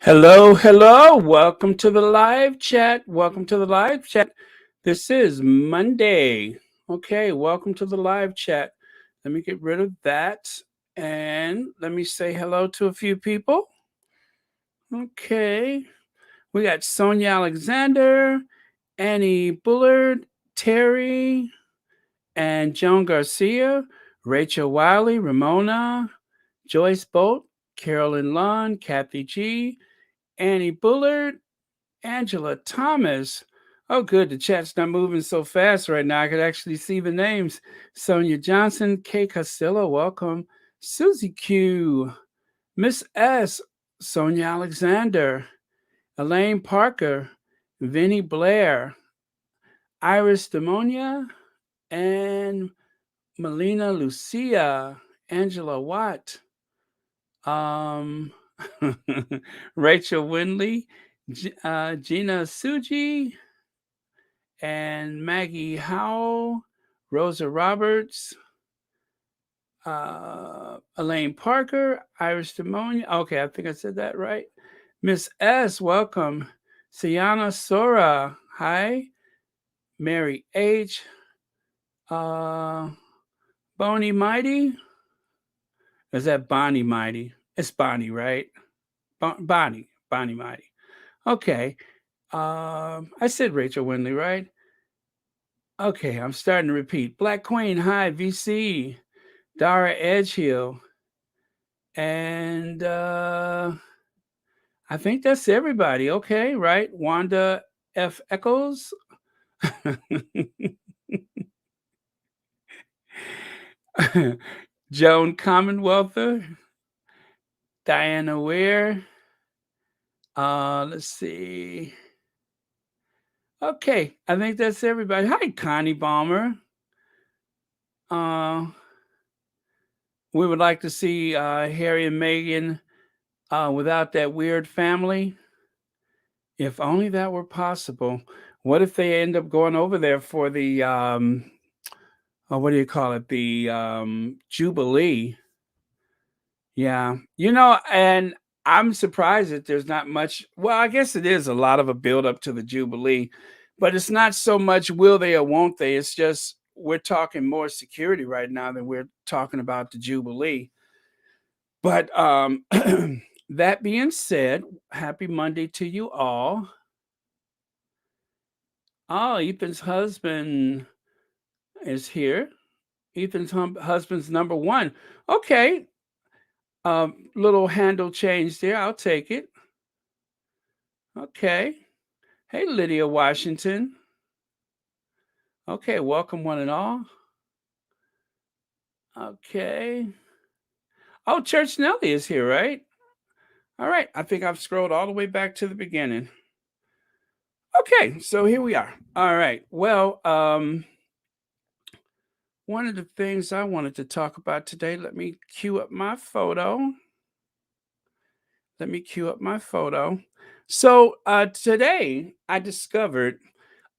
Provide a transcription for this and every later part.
Hello, hello. Welcome to the live chat. Welcome to the live chat. This is Monday. Okay, welcome to the live chat. Let me get rid of that and let me say hello to a few people. Okay, we got Sonia Alexander, Annie Bullard, Terry, and Joan Garcia, Rachel Wiley, Ramona, Joyce Bolt, Carolyn Lund, Kathy G., Annie Bullard, Angela Thomas. Oh, good. The chat's not moving so fast right now. I could actually see the names. Sonia Johnson, Kay Castillo, welcome. Susie Q, Miss S, Sonia Alexander, Elaine Parker, Vinnie Blair, Iris Demonia, and Melina Lucia, Angela Watt, Rachel Windley, Gina Suji, and Maggie Howell, Rosa Roberts, Elaine Parker, Iris Demonia. Okay, I think I said that right. Miss S, welcome. Sienna Sora, hi. Mary H, Bonnie Mighty. Is that Bonnie Mighty? It's Bonnie, right? Bonnie Mighty. Okay. I said Rachel Windley, right? Okay, I'm starting to repeat. Black Queen, hi, VC, Dara Edgehill, and I think that's everybody. Okay, right? Wanda F. Echoes. Joan Commonwealther, Diana Ware. Let's see. Okay, I think that's everybody. Hi, Connie Balmer. We would like to see Harry and Meghan without that weird family. If only that were possible. What if they end up going over there for the what do you call it? The Jubilee. Yeah. And I'm surprised that there's not much. Well, I guess it is a lot of a build up to the Jubilee, but it's not so much will they or won't they. It's just we're talking more security right now than we're talking about the Jubilee. But that being said, happy Monday to you all. Oh, Ethan's husband is here. Ethan's husband's number one. Okay. Little handle change there. I'll take it. Okay. Hey, Lydia Washington. Okay. Welcome, one and all. Okay. Oh, Church Nelly is here, right? All right. I think I've scrolled all the way back to the beginning. Okay. So here we are. All right. Well, one of the things I wanted to talk about today, let me cue up my photo. So today I discovered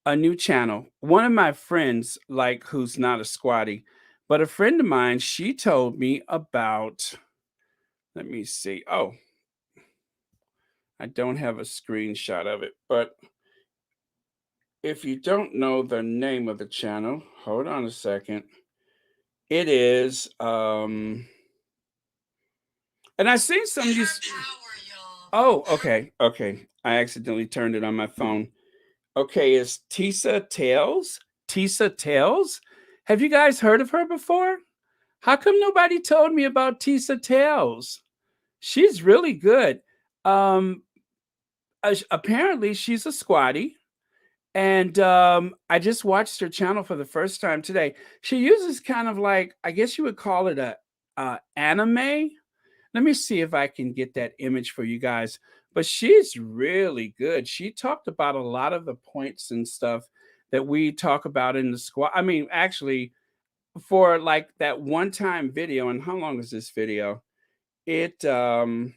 a new channel. One of my friends, like who's not a squatty, but a friend of mine, she told me about, let me see. Oh, I don't have a screenshot of it, but if you don't know the name of the channel, hold on a second. It is and I seen some of these. Oh, okay. I accidentally turned it on my phone. Okay, it's Tisa Tales. Tisa Tales? Have you guys heard of her before? How come nobody told me about Tisa Tales? She's really good. Apparently she's a squatty. And I just watched her channel for the first time today. She uses kind of like, I guess you would call it a anime. Let me see if I can get that image for you guys. but she's really good. She talked about a lot of the points and stuff that we talk about in the squad. I mean, actually, for like that one time video, and how long is this video? It I'm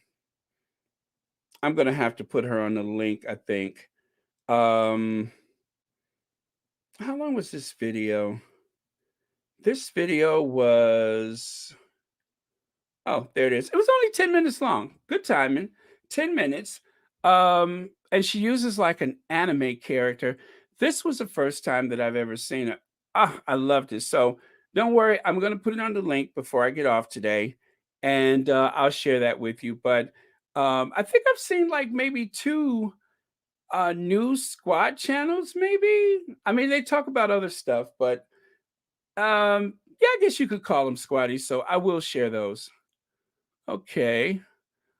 gonna have to put her on the link, I think. Um how long was this video? This video was Oh, there it is. It was only 10 minutes long. Good timing. 10 minutes. And she uses like an anime character. This was the first time that I've ever seen it. Ah, I loved it. So don't worry, I'm gonna put it on the link before I get off today, and I'll share that with you. But I think I've seen like maybe two news squad channels, maybe. I mean, they talk about other stuff, but yeah, I guess you could call them squaddies. So I will share those. Okay.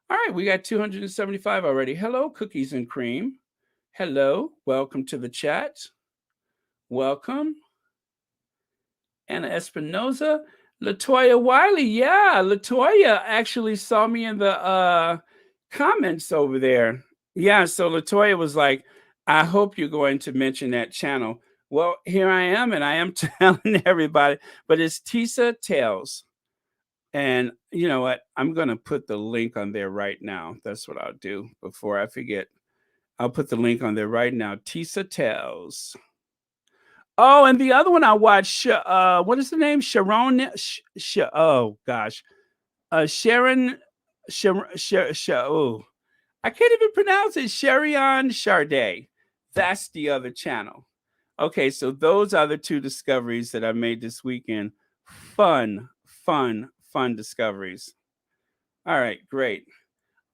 All right, we got 275 already. Hello, cookies and cream. Hello, welcome to the chat. Welcome. Anna Espinoza. Latoya Wiley. Yeah, Latoya actually saw me in the comments over there. Yeah, so Latoya was like, I hope you're going to mention that channel. Well, here I am, and I am telling everybody, but it's Tisa Tales. And you know what? I'm going to put the link on there right now. That's what I'll do before I forget. I'll put the link on there right now. Tisa Tells. Oh, and the other one I watched, what is the name? Sharon. Oh, gosh. Sharon. Oh, I can't even pronounce it. Sharion Charday. That's the other channel. Okay, so those are the two discoveries that I made this weekend. Fun, fun discoveries. All right, great.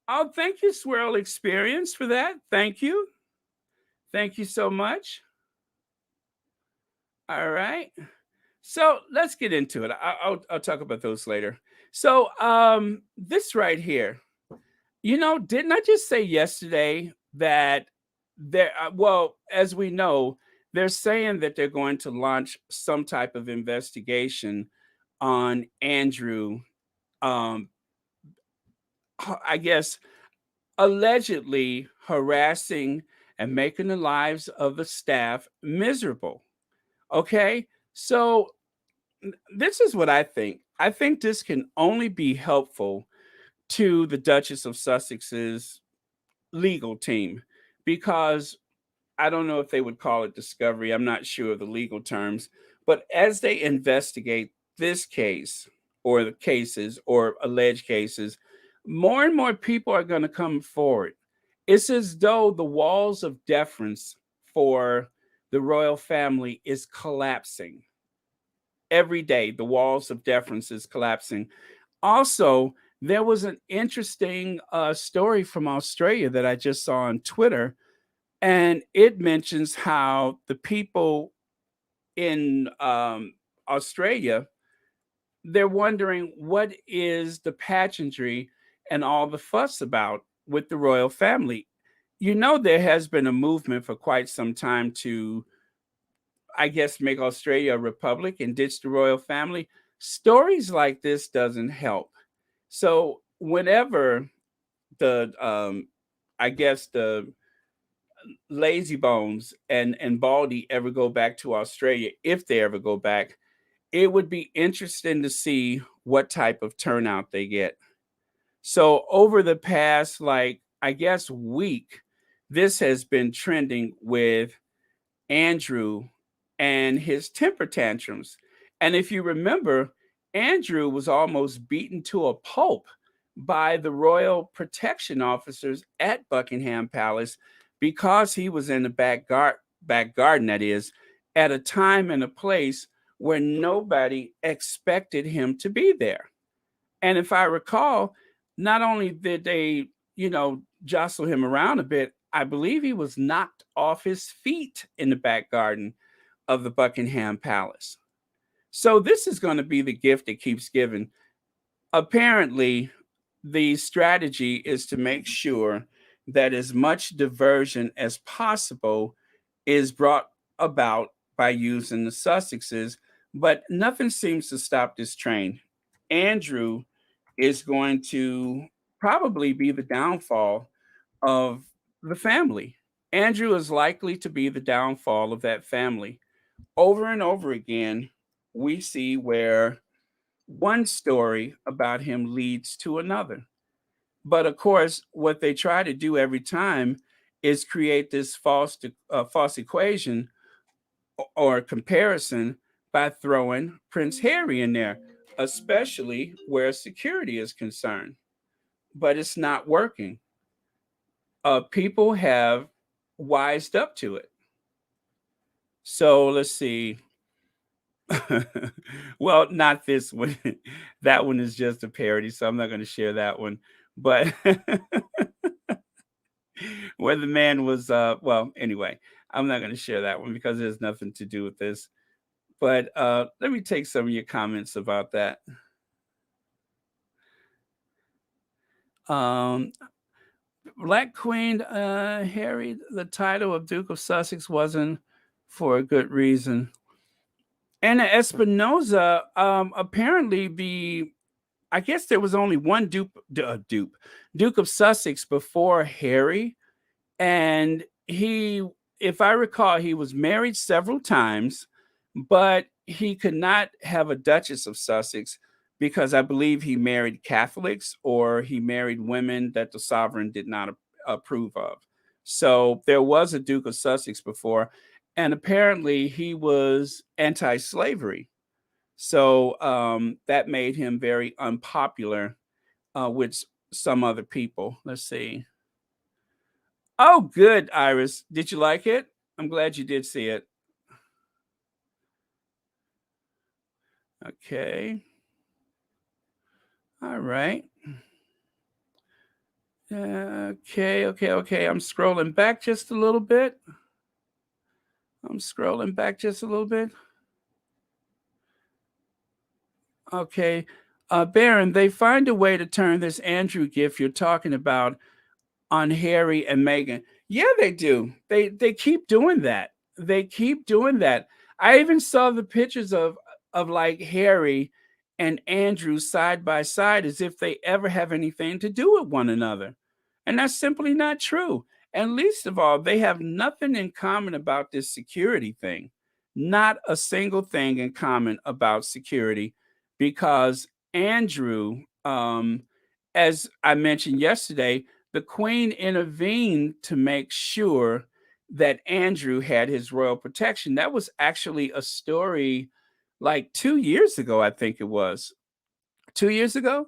Oh, thank you, Swirl Experience, for that. Thank you. Thank you so much. All right. So let's get into it. I'll talk about those later. So this right here, didn't I just say yesterday that there? Well, as we know, they're saying that they're going to launch some type of investigation on Andrew. Um, I guess allegedly harassing and making the lives of the staff miserable. Okay, so this is what I think. I think this can only be helpful to the Duchess of Sussex's legal team because I don't know if they would call it discovery. I'm not sure of the legal terms, but as they investigate this case or the cases or alleged cases, more and more people are going to come forward. It's as though the walls of deference for the royal family is collapsing. Every day, the walls of deference is collapsing. Also, there was an interesting story from Australia that I just saw on Twitter, and it mentions how the people in Australia, they're wondering what is the pageantry and all the fuss about with the royal family. There has been a movement for quite some time to, I guess, make Australia a republic and ditch the royal family. Stories like this doesn't help. So whenever the I guess the lazy bones and baldy ever go back to Australia, if they ever go back, it would be interesting to see what type of turnout they get. So over the past, like, I guess, week, this has been trending with Andrew and his temper tantrums. And if you remember, Andrew was almost beaten to a pulp by the royal protection officers at Buckingham Palace because he was in the back garden, that is, at a time and a place where nobody expected him to be there. And if I recall, not only did they, jostle him around a bit, I believe he was knocked off his feet in the back garden of the Buckingham Palace. So this is going to be the gift that keeps giving. Apparently, the strategy is to make sure that as much diversion as possible is brought about by using the Sussexes, but nothing seems to stop this train. Andrew is going to probably be the downfall of the family. Andrew is likely to be the downfall of that family. Over and over again, we see where one story about him leads to another. But of course, what they try to do every time is create this false equation or comparison by throwing Prince Harry in there, especially where security is concerned. But it's not working. People have wised up to it. So let's see. Well, not this one. That one is just a parody, so I'm not going to share that one. But where the man was, well, anyway, I'm not going to share that one because it has nothing to do with this. But let me take some of your comments about that. Um, Black Queen Harry, the title of Duke of Sussex wasn't for a good reason. Anna Espinosa, apparently I guess there was only one Duke of Sussex before Harry, and he, if I recall, he was married several times, but he could not have a Duchess of Sussex because I believe he married Catholics or he married women that the sovereign did not approve of. So there was a Duke of Sussex before, and apparently he was anti-slavery. So that made him very unpopular with some other people. Let's see. Oh, good, Iris. Did you like it? I'm glad you did see it. Okay. All right. Okay. I'm scrolling back just a little bit. Okay. Baron, they find a way to turn this Andrew gift you're talking about on Harry and Meghan. Yeah, they do. They keep doing that. They keep doing that. I even saw the pictures of like Harry and Andrew side by side as if they ever have anything to do with one another. And that's simply not true. And least of all, they have nothing in common about this security thing. Not a single thing in common about security because Andrew, as I mentioned yesterday, the Queen intervened to make sure that Andrew had his royal protection. That was actually a story like 2 years ago, I think it was. 2 years ago?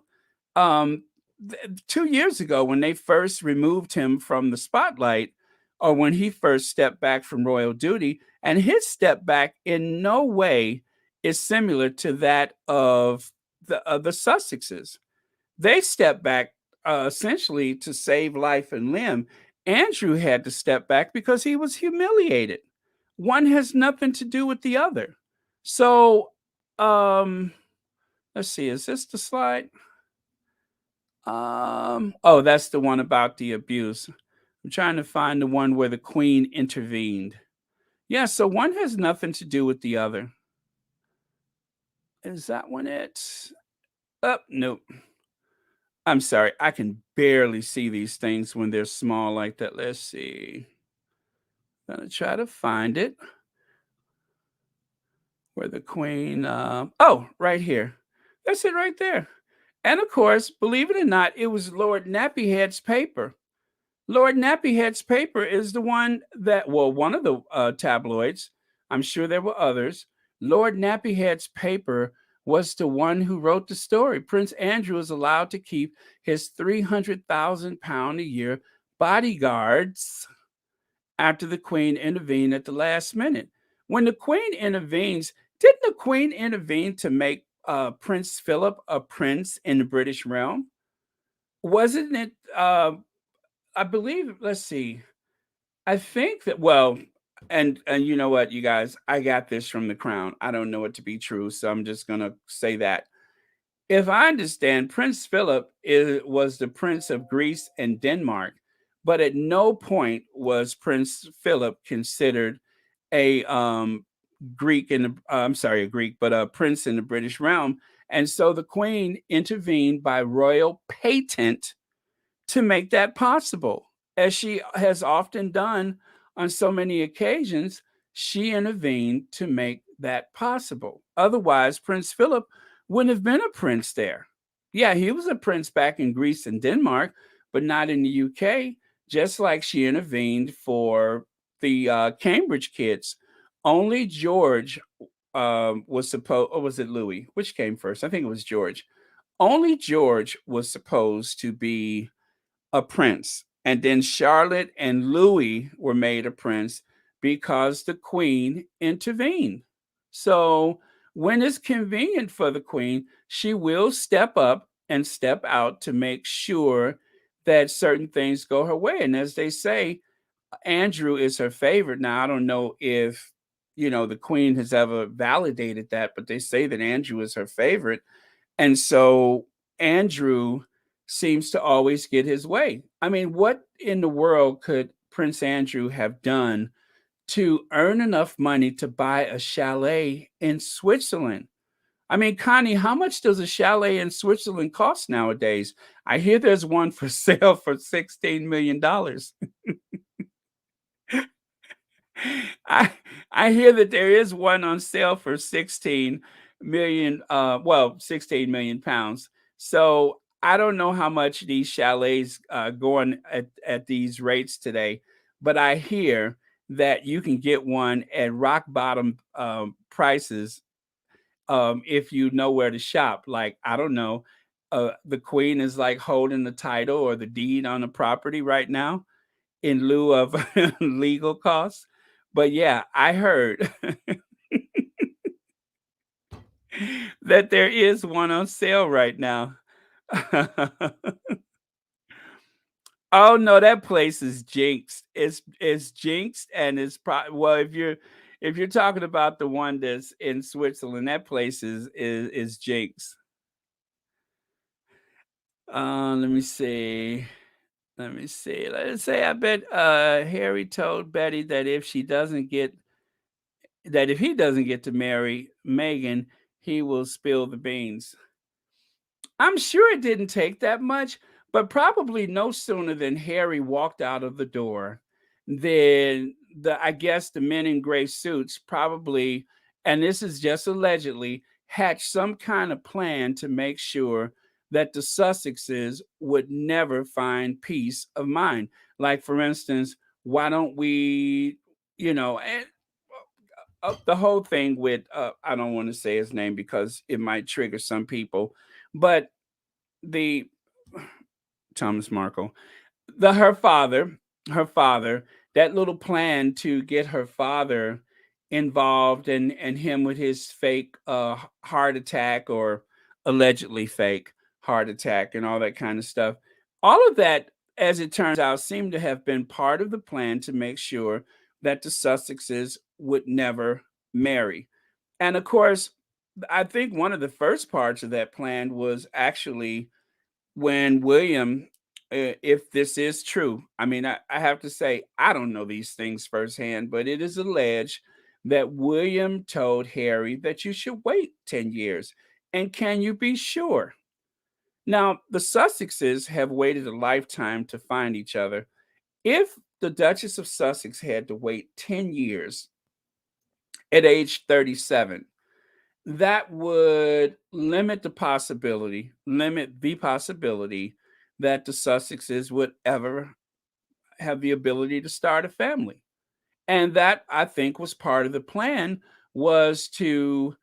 Um, 2 years ago, when they first removed him from the spotlight, or when he first stepped back from royal duty, and his step back in no way is similar to that of the Sussexes. They stepped back essentially to save life and limb. Andrew had to step back because he was humiliated. One has nothing to do with the other. So, let's see, is this the slide? Oh, that's the one about the abuse. I'm trying to find the one where the queen intervened. Yeah, so one has nothing to do with the other. Is that one it? Oh, nope. I'm sorry. I can barely see these things when they're small like that. Let's see. Gonna try to find it. Where the queen, oh, right here. That's it right there. And of course, believe it or not, it was Lord Nappyhead's paper. Lord Nappyhead's paper is the one that, well, one of the tabloids, I'm sure there were others. Lord Nappyhead's paper was the one who wrote the story. Prince Andrew is allowed to keep his £300,000 a year bodyguards after the Queen intervened at the last minute. When the Queen intervenes, didn't the Queen intervene to make Prince Philip a prince in the British realm? Wasn't it? I believe. Let's see. I think that well, and you know what, you guys, I got this from the Crown. I don't know it to be true, so I'm just gonna say that. If I understand, Prince Philip was the Prince of Greece and Denmark, but at no point was Prince Philip considered a Greek in the I'm sorry, a Greek, but a prince in the British realm. And so the Queen intervened by royal patent to make that possible. as she has often done on so many occasions, she intervened to make that possible. Otherwise, Prince Philip wouldn't have been a prince there. Yeah, he was a prince back in Greece and Denmark, but not in the UK, just like she intervened for the Cambridge kids. Only George was supposed, or was it Louis? Which came first? I think it was George. Only George was supposed to be a prince. And then Charlotte and Louis were made a prince because the queen intervened. So when it's convenient for the queen, she will step up and step out to make sure that certain things go her way. And as they say, Andrew is her favorite. Now, I don't know if, the queen has ever validated that, but they say that Andrew is her favorite. And so Andrew seems to always get his way. I mean, what in the world could Prince Andrew have done to earn enough money to buy a chalet in Switzerland? I mean, Connie, how much does a chalet in Switzerland cost nowadays? I hear there's one for sale for $16 million. I I hear that there is one on sale for 16 million, 16 million pounds. So I don't know how much these chalets going at these rates today, but I hear that you can get one at rock bottom prices if you know where to shop. Like, I don't know, the queen is like holding the title or the deed on the property right now in lieu of legal costs. But yeah, I heard that there is one on sale right now. Oh no, that place is jinxed. It's jinxed, and it's well, if you're talking about the one that's in Switzerland, that place is jinxed. Let me see. Let me see. Let's say I bet Harry told Betty that if he doesn't get to marry Meghan, he will spill the beans. I'm sure it didn't take that much, but probably no sooner than Harry walked out of the door, than I guess the men in gray suits probably, and this is just allegedly, hatched some kind of plan to make sure that the Sussexes would never find peace of mind. Like, for instance, why don't we, and the whole thing with I don't want to say his name because it might trigger some people, but the Thomas Markle, her father, that little plan to get her father involved and him with his fake heart attack, or allegedly fake heart attack, and all that kind of stuff. All of that, as it turns out, seemed to have been part of the plan to make sure that the Sussexes would never marry. And of course, I think one of the first parts of that plan was actually when William, if this is true, I mean, I have to say, I don't know these things firsthand, but it is alleged that William told Harry that you should wait 10 years. And can you be sure? Now, the Sussexes have waited a lifetime to find each other. If the Duchess of Sussex had to wait 10 years at age 37, that would limit the possibility that the Sussexes would ever have the ability to start a family. And that, I think, was part of the plan, was to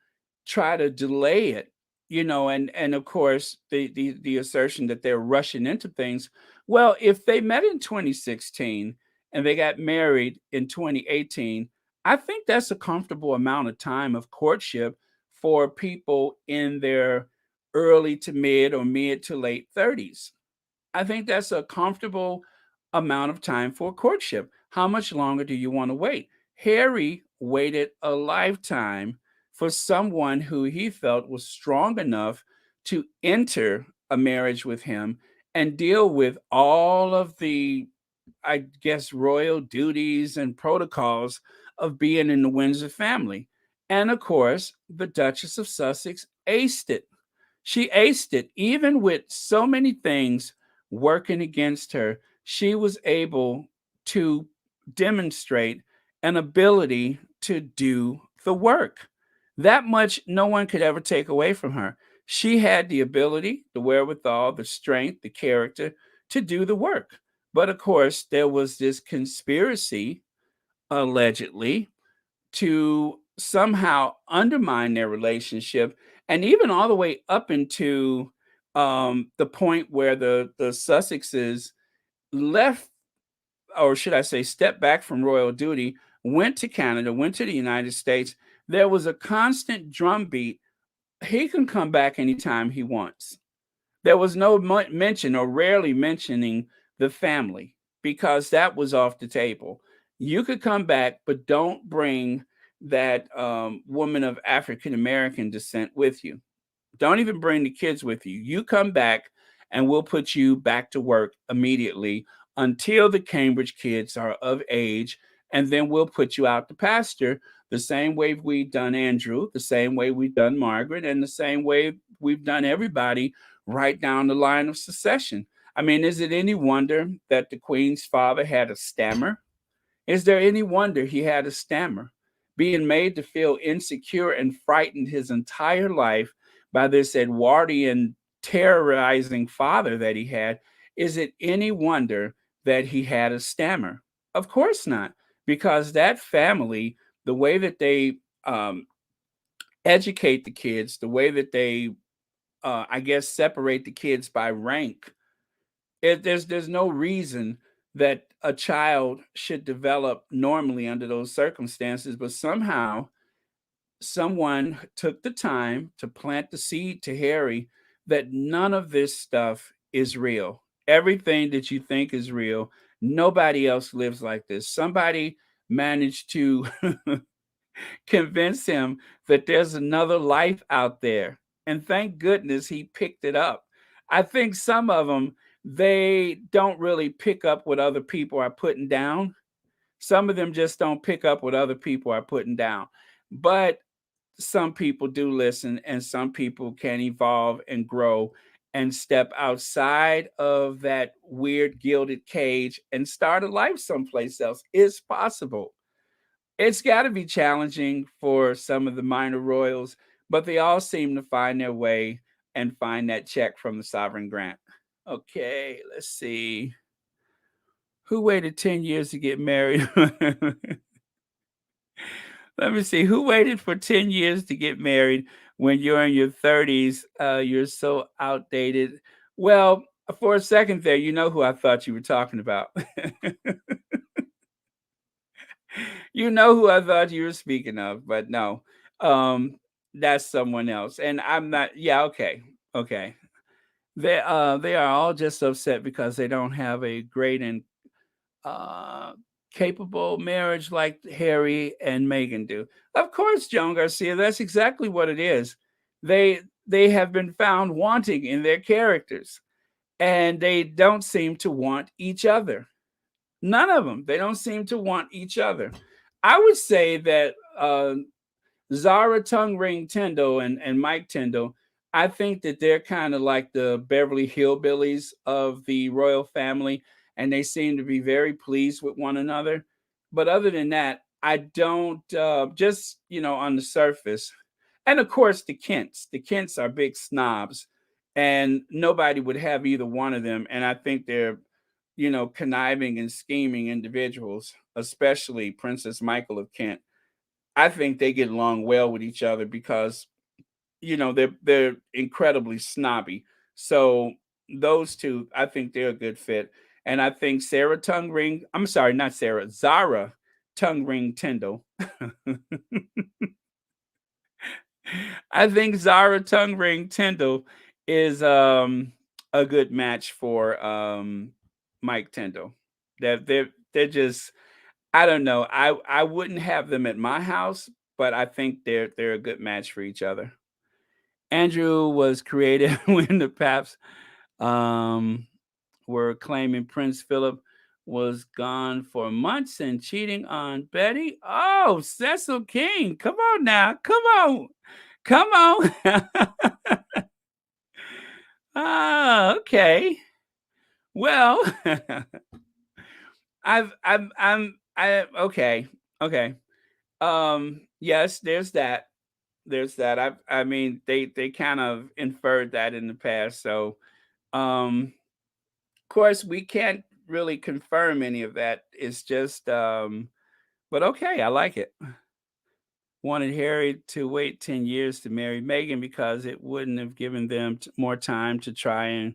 try to delay it, and of course the assertion that they're rushing into things. Well, if they met in 2016 and they got married in 2018, I think that's a comfortable amount of time of courtship for people in their early to mid to late 30s. I think that's a comfortable amount of time for courtship. How much longer do you want to wait? Harry waited a lifetime for someone who he felt was strong enough to enter a marriage with him and deal with all of the, I guess, royal duties and protocols of being in the Windsor family. And of course, the Duchess of Sussex aced it. She aced it, even with so many things working against her. she was able to demonstrate an ability to do the work. That much no one could ever take away from her. She had the ability, the wherewithal, the strength, the character to do the work. But of course, there was this conspiracy, allegedly, to somehow undermine their relationship, and even all the way up into the point where the Sussexes left, or should I say, stepped back from royal duty, went to Canada, went to the United States. There was a constant drumbeat. He can come back anytime he wants. There was no mention, or rarely mentioning, the family, because that was off the table. You could come back, but don't bring that woman of African American descent with you. Don't even bring the kids with you. You come back and we'll put you back to work immediately until the Cambridge kids are of age. And then we'll put you out to pasture the same way we've done Andrew, the same way we've done Margaret, and the same way we've done everybody right down the line of succession. I mean, is it any wonder that the Queen's father had a stammer? Is there any wonder he had a stammer? Being made to feel insecure and frightened his entire life by this Edwardian terrorizing father that he had, is it any wonder that he had a stammer? Of course not, because that family, the way that they educate the kids, the way that they, I guess, separate the kids by rank, there's no reason that a child should develop normally under those circumstances, but somehow someone took the time to plant the seed to Harry that none of this stuff is real. Everything that you think is real, nobody else lives like this. Somebody managed to convince him that there's another life out there. And thank goodness he picked it up. I think some of them, they don't really pick up what other people are putting down. Some of them just don't pick up what other people are putting down. But some people do listen, and some people can evolve and grow and step outside of that weird gilded cage and start a life someplace else. It's possible. It's got to be challenging for some of the minor royals, but they all seem to find their way and find that check from the sovereign grant. Okay, let's see. Who waited 10 years to get married? Let me see. Who waited for 10 years to get married when you're in your 30s? You're so outdated. Well, for a second there, you know who I thought you were talking about. You know who I thought you were speaking of, but no. Um, that's someone else. And I'm not, yeah, okay. Okay. They are all just upset because they don't have a great and uh capable marriage like Harry and Meghan do. Of course, Joan Garcia, that's exactly what it is. They have been found wanting in their characters, and they don't seem to want each other. None of them. They don't seem to want each other. I would say that Zara Tongue Ring Tyndall and Mike Tyndall, I think that they're kind of like the Beverly Hillbillies of the royal family, and they seem to be very pleased with one another. But other than that, I don't, just, on the surface. And of course, the Kents. The Kents are big snobs, and nobody would have either one of them. And I think they're, conniving and scheming individuals, especially Princess Michael of Kent. I think they get along well with each other because they're incredibly snobby. So those two, I think they're a good fit. And I think Sarah Tongue Ring, I'm sorry, not Sarah, Zara Tongue Ring Tyndall. I think Zara Tongue Ring Tyndall is a good match for Mike Tyndall. They're just, I don't know. I wouldn't have them at my house, but I think they're a good match for each other. Andrew was created when the Paps um, were claiming Prince Philip was gone for months and cheating on Betty. Oh, Cecil King, come on now, come on, come on. Ah, okay. Well, okay, okay. Yes, there's that. There's that. I mean, they kind of inferred that in the past. So, of course, we can't really confirm any of that. It's just, but okay, I like it. Wanted Harry to wait 10 years to marry Meghan because it wouldn't have given them more time to try and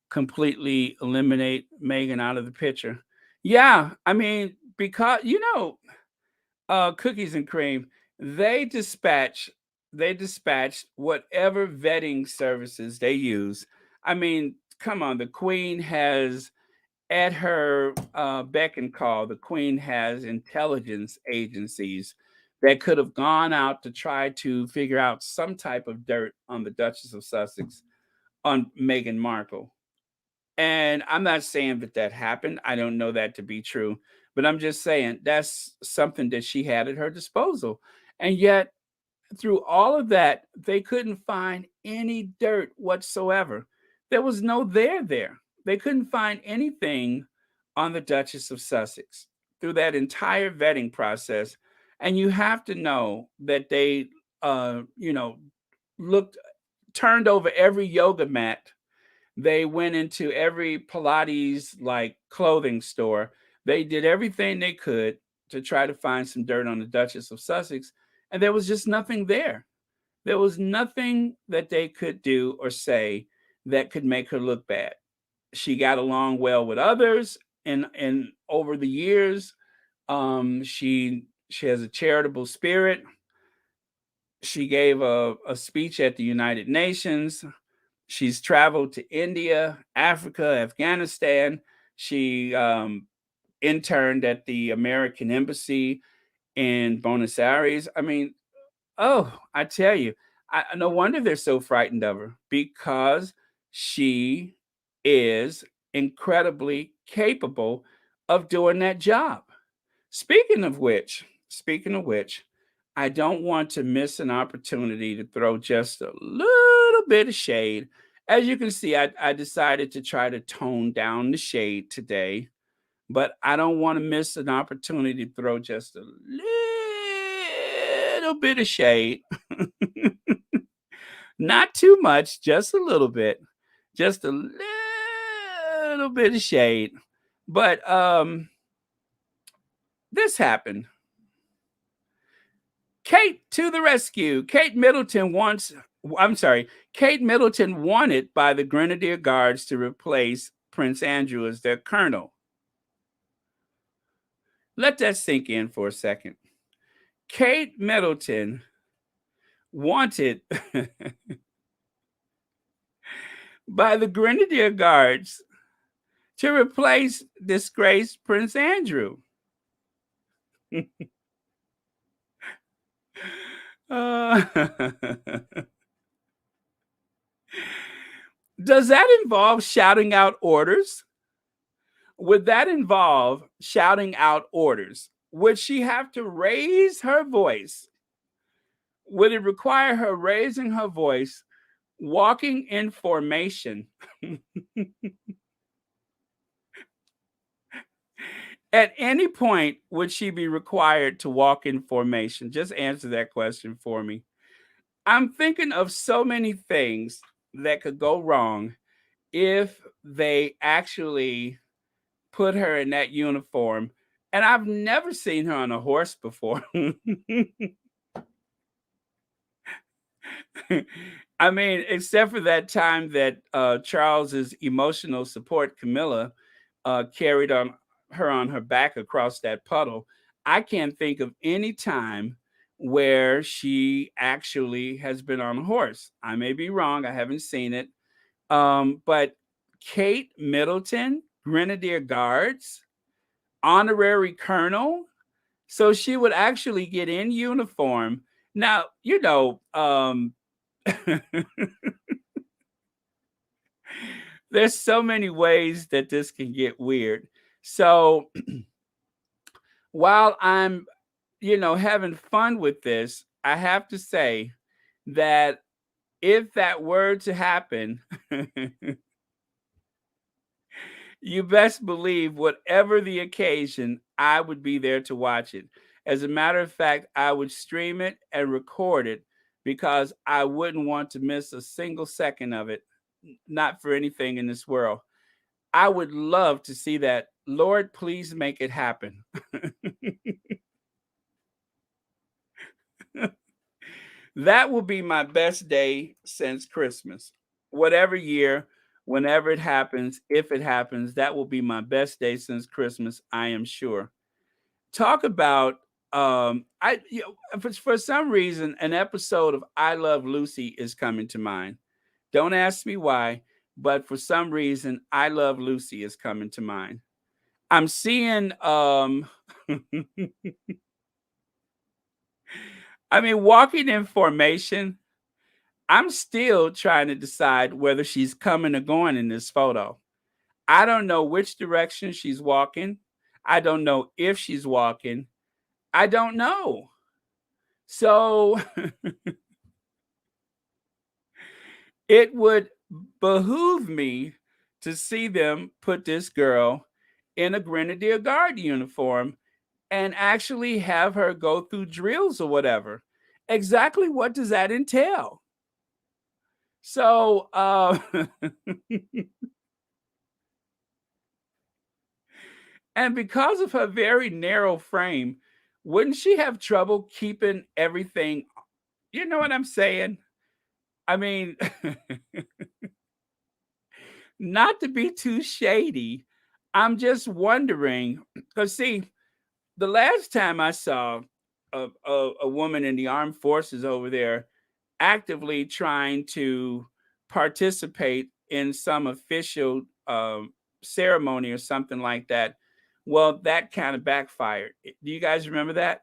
completely eliminate Meghan out of the picture. Yeah, I mean, because cookies and cream, they dispatch they dispatched whatever vetting services they use. I mean, come on, the Queen has at her beck and call, the Queen has intelligence agencies that could have gone out to try to figure out some type of dirt on the Duchess of Sussex, on Meghan Markle. And I'm not saying that that happened. I don't know that to be true, but I'm just saying that's something that she had at her disposal. And yet, through all of that, they couldn't find any dirt whatsoever. There was no there. They couldn't find anything on the Duchess of Sussex through that entire vetting process. And you have to know that they, looked, turned over every yoga mat. They went into every Pilates like clothing store. They did everything they could to try to find some dirt on the Duchess of Sussex, and there was just nothing there. There was nothing that they could do or say that could make her look bad. She got along well with others, and over the years, she has a charitable spirit. She gave a speech at the United Nations. She's traveled to India, Africa, Afghanistan. She interned at the American Embassy in Buenos Aires. I mean, oh, I tell you, no wonder they're so frightened of her because she is incredibly capable of doing that job. Speaking of which, I don't want to miss an opportunity to throw just a little bit of shade. As you can see, I decided to try to tone down the shade today, but I don't want to miss an opportunity to throw just a little bit of shade. Not too much, just a little bit. Just a little bit of shade. But this happened. Kate to the rescue. Kate Middleton wanted by the Grenadier Guards to replace Prince Andrew as their colonel. Let that sink in for a second. Kate Middleton wanted by the Grenadier Guards to replace disgraced Prince Andrew. Uh, does that involve shouting out orders? Would that involve shouting out orders? Would she have to raise her voice? Would it require her raising her voice, walking in formation? At any point, would she be required to walk in formation? Just answer that question for me. I'm thinking of so many things that could go wrong if they actually put her in that uniform. And I've never seen her on a horse before. I mean, except for that time that Charles's emotional support, Camilla, carried on her on her back across that puddle. I can't think of any time where she actually has been on a horse. I may be wrong. I haven't seen it. But Kate Middleton, Grenadier Guards, honorary colonel. So she would actually get in uniform. Now, there's so many ways that this can get weird. So while I'm, having fun with this, I have to say that if that were to happen, You best believe whatever the occasion, I would be there to watch it. As a matter of fact, I would stream it and record it because I wouldn't want to miss a single second of it, not for anything in this world. I would love to see that. Lord, please make it happen. That will be my best day since Christmas. Whatever year, whenever it happens, if it happens, that will be my best day since Christmas, I am sure. Talk about I you know, for some reason an episode of I Love Lucy is coming to mind. Don't ask me why, but for some reason I Love Lucy is coming to mind. I'm seeing I mean walking in formation. I'm still trying to decide whether she's coming or going in this photo. I don't know which direction she's walking. I don't know if she's walking. I don't know. So it would behoove me to see them put this girl in a Grenadier Guard uniform and actually have her go through drills or whatever. Exactly what does that entail? So, and because of her very narrow frame, wouldn't she have trouble keeping everything? You know what I'm saying? I mean, not to be too shady, I'm just wondering because see, the last time I saw a woman in the armed forces over there actively trying to participate in some official ceremony or something like that, well, that kind of backfired. Do you guys remember that?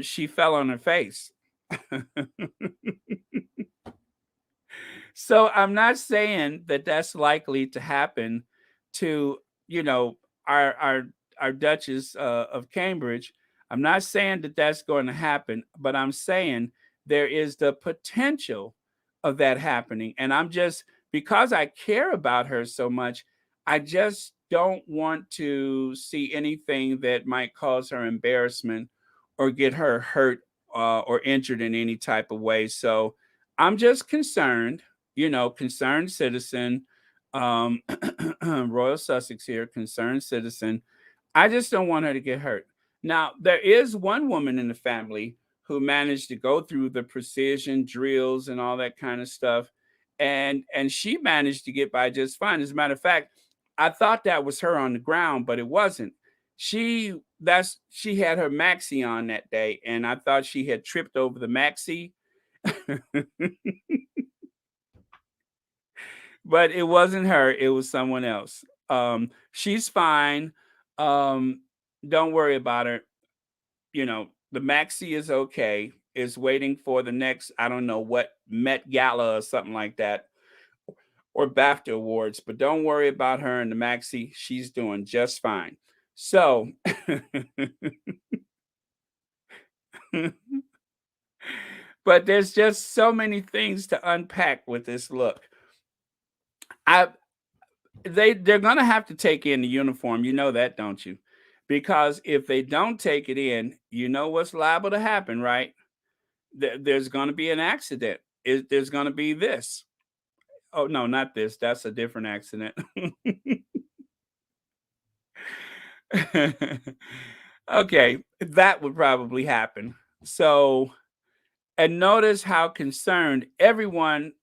She fell on her face. So I'm not saying that that's likely to happen to, you know, our our our Duchess of Cambridge. I'm not saying that that's going to happen, but I'm saying there is the potential of that happening. And I'm just because I care about her so much, I just don't want to see anything that might cause her embarrassment or get her hurt or injured in any type of way. So I'm just concerned, concerned citizen, Royal Sussex here, concerned citizen. I just don't want her to get hurt. Now, there is one woman in the family who managed to go through the precision drills and all that kind of stuff, and she managed to get by just fine. As a matter of fact, I thought that was her on the ground, but it wasn't. She had her maxi on that day, and I thought she had tripped over the maxi. But it wasn't her, it was someone else. She's fine. Um, don't worry about her. The maxi is okay. Is waiting for the next, I don't know what, Met Gala or something like that, or BAFTA awards. But don't worry about her and the maxi. She's doing just fine. So, but there's just so many things to unpack with this look. I they're gonna have to take in the uniform. You know that, don't you? Because if they don't take it in, you know what's liable to happen, right? There's gonna be an accident. There's gonna be this. Oh no, not this. That's a different accident. Okay, that would probably happen. So, and notice how concerned everyone,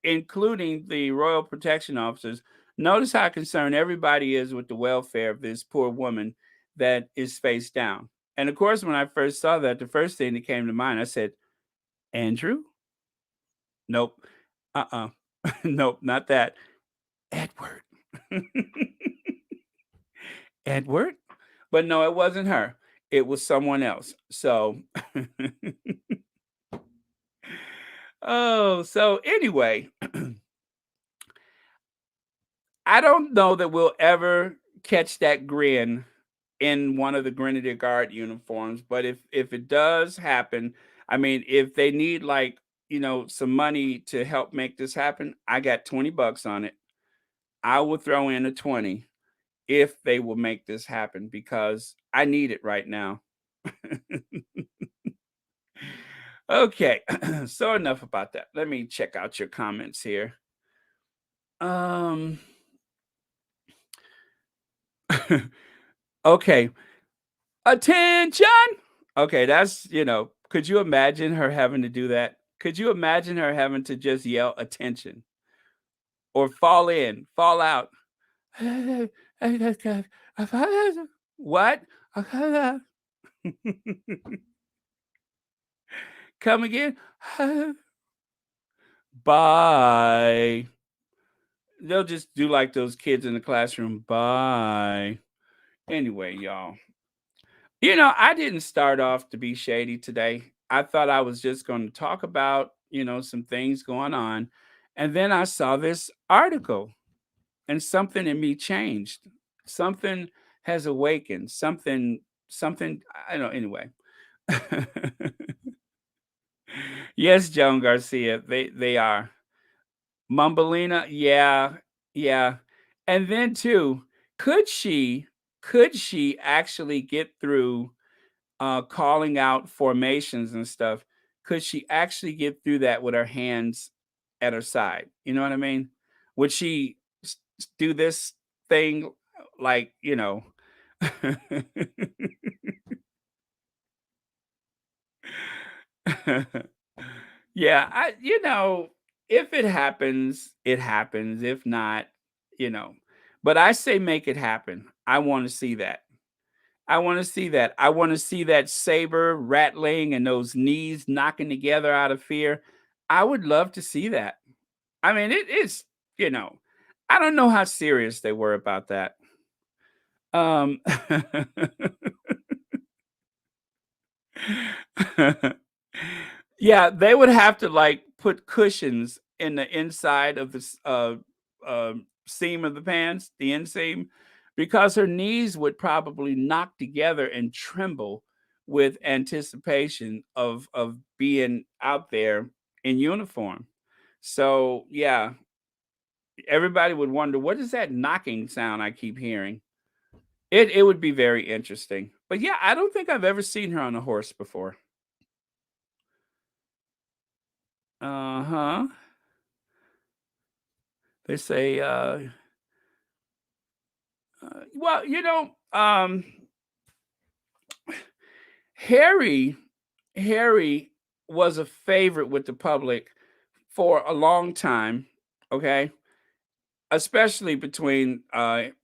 including the Royal Protection Officers, notice how concerned everybody is with the welfare of this poor woman that is face down. And of course, when I first saw that, the first thing that came to mind, I said, Andrew? Nope. Uh-uh. Nope, not that. Edward. Edward? But no, it wasn't her. It was someone else. So, oh, so anyway, I don't know that we'll ever catch that grin in one of the Grenadier Guard uniforms, but if it does happen, I mean, if they need like, some money to help make this happen, I got $20 on it. I will throw in a 20 if they will make this happen because I need it right now. Okay, so enough about that. Let me check out your comments here. Um, okay, attention. Okay, that's, could you imagine her having to do that? Could you imagine her having to just yell attention or fall in, fall out? What? Come again? Bye. They'll just do like those kids in the classroom. Bye. Anyway, y'all. I didn't start off to be shady today. I thought I was just going to talk about, some things going on. And then I saw this article and something in me changed. Something has awakened. Something, I don't know, anyway. Yes, Joan Garcia, they are. Mumbelina, yeah, yeah. And then too, could she could she actually get through calling out formations and stuff? Could she actually get through that with her hands at her side? You know what I mean? Would she do this thing like, Yeah, if it happens, it happens. If not, you know. But I say make it happen. I want to see that. I want to see that. I want to see that saber rattling and those knees knocking together out of fear. I would love to see that. I mean, it is, you know, I don't know how serious they were about that. Um Yeah, they would have to, like, put cushions in the inside of this, seam of the pants, the inseam, because her knees would probably knock together and tremble with anticipation of being out there in uniform. So, yeah, everybody would wonder, "What is that knocking sound I keep hearing?" It would be very interesting. But, yeah, I don't think I've ever seen her on a horse before. Uh-huh. They say, well, Harry Harry was a favorite with the public for a long time, okay? Especially between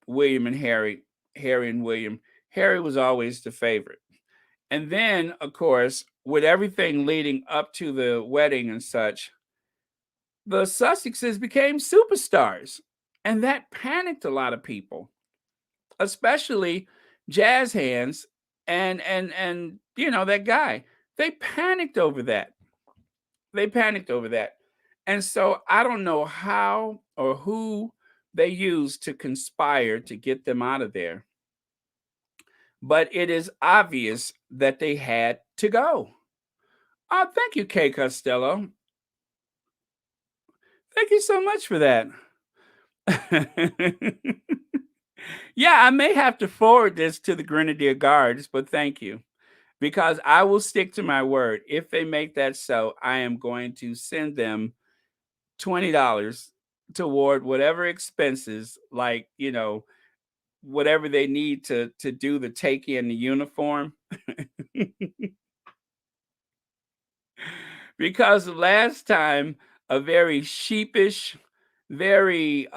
William and Harry and William. Harry was always the favorite. And then, of course, with everything leading up to the wedding and such, the Sussexes became superstars. And that panicked a lot of people, especially jazz hands and that guy. They panicked over that. They panicked over that. And so I don't know how or who they used to conspire to get them out of there. But it is obvious that they had to go. Oh, thank you, Kay Costello. Thank you so much for that. Yeah, I may have to forward this to the Grenadier Guards, but thank you. Because I will stick to my word. If they make that so, I am going to send them $20 toward whatever expenses, like, whatever they need to do the take in the uniform. Because the last time a very sheepish, very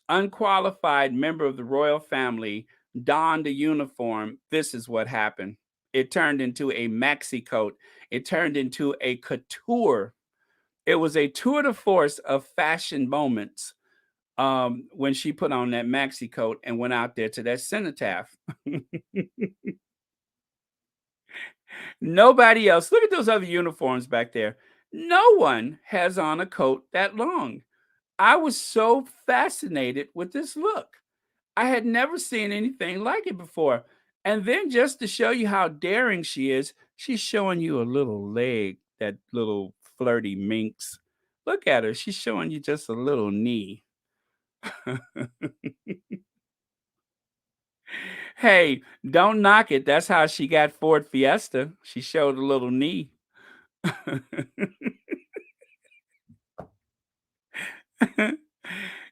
unqualified member of the royal family donned a uniform, this is what happened. It turned into a maxi coat. It turned into a couture. It was a tour de force of fashion moments when she put on that maxi coat and went out there to that cenotaph. Nobody else. Look at those other uniforms back there. No one has on a coat that long. I was so fascinated with this look. I had never seen anything like it before. And then just to show you how daring she is, she's showing you a little leg, that little flirty minx. Look at her. She's showing you just a little knee. Hey, don't knock it. That's how she got Ford Fiesta. She showed a little knee.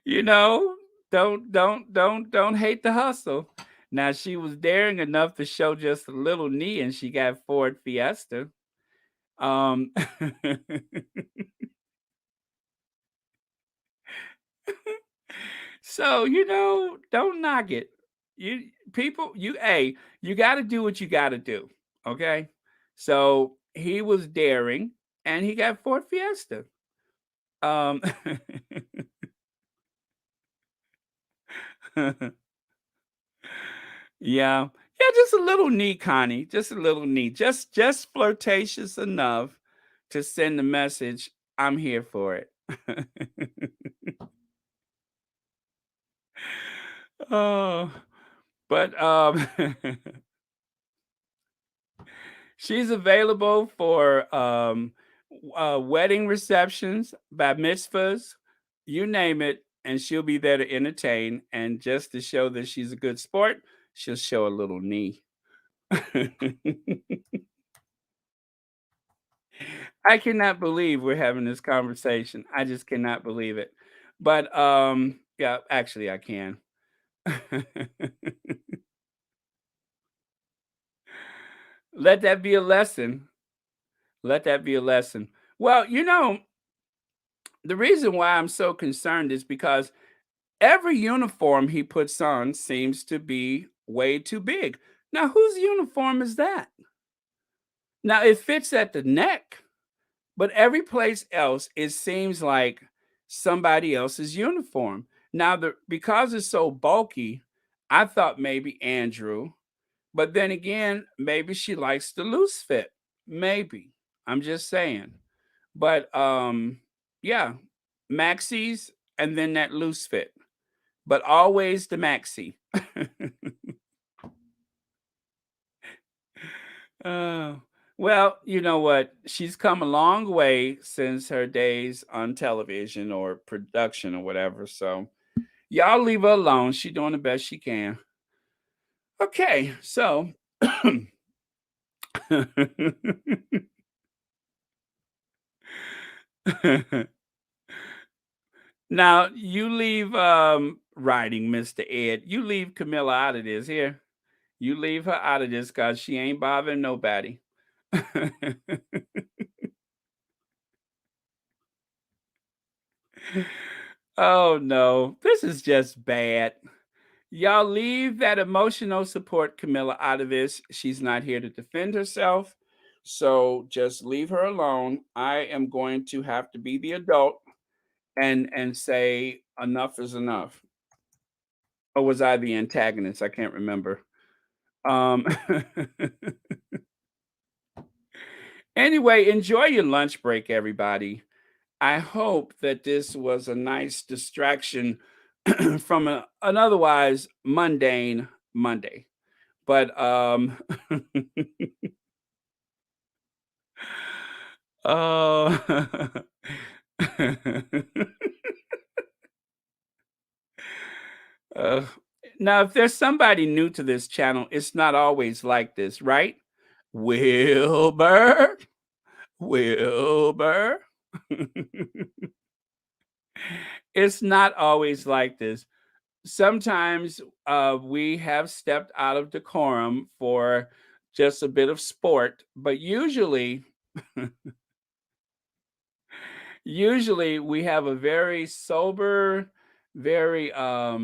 You know, don't hate the hustle. Now she was daring enough to show just a little knee and she got Ford Fiesta. Um so don't knock it. You people, you gotta do what you gotta do. Okay. So he was daring and he got Ford Fiesta. Um Yeah. Yeah, just a little neat, Connie. Just a little neat. Just flirtatious enough to send the message, I'm here for it. Oh, but she's available for wedding receptions, bat mitzvahs, you name it, and she'll be there to entertain. And just to show that she's a good sport, she'll show a little knee. I cannot believe we're having this conversation. I just cannot believe it. But yeah, actually I can. Let that be a lesson. Let that be a lesson. Well, the reason why I'm so concerned is because every uniform he puts on seems to be way too big. Now, whose uniform is that? Now, it fits at the neck, but every place else, it seems like somebody else's uniform. Now, because it's so bulky, I thought maybe Andrew, but then again, maybe she likes the loose fit. Maybe. I'm just saying. But yeah, maxis and then that loose fit, but always the maxi. Oh, well, you know what? She's come a long way since her days on television or production or whatever. So y'all leave her alone. She's doing the best she can. Okay, so now you leave writing, Mr. Ed. You leave Camilla out of this here. You leave her out of this because she ain't bothering nobody. Oh no, this is just bad. Y'all leave that emotional support Camilla out of this. She's not here to defend herself. So just leave her alone. I am going to have to be the adult and say enough is enough. Or was I the antagonist? I can't remember. Um anyway, enjoy your lunch break, everybody. I hope that this was a nice distraction from an otherwise mundane Monday. But oh, uh, now if there's somebody new to this channel, it's not always like this, right? Wilbur, Wilbur. It's not always like this. Sometimes we have stepped out of decorum for just a bit of sport, but usually we have a very sober, very I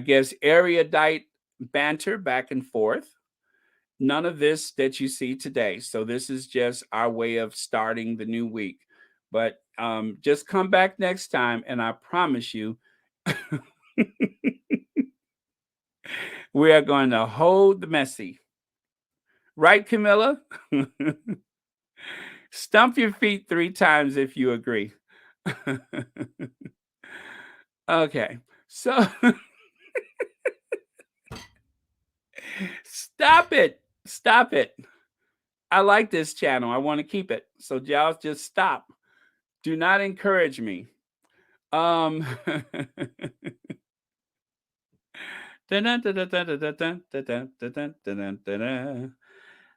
guess erudite banter back and forth. None of this that you see today. So this is just our way of starting the new week. But just come back next time, and I promise you, we are going to hold the messy. Right, Camilla? Stump your feet 3 times if you agree. Okay. So stop it. Stop it. I like this channel. I want to keep it. So y'all just stop. Do not encourage me. Um,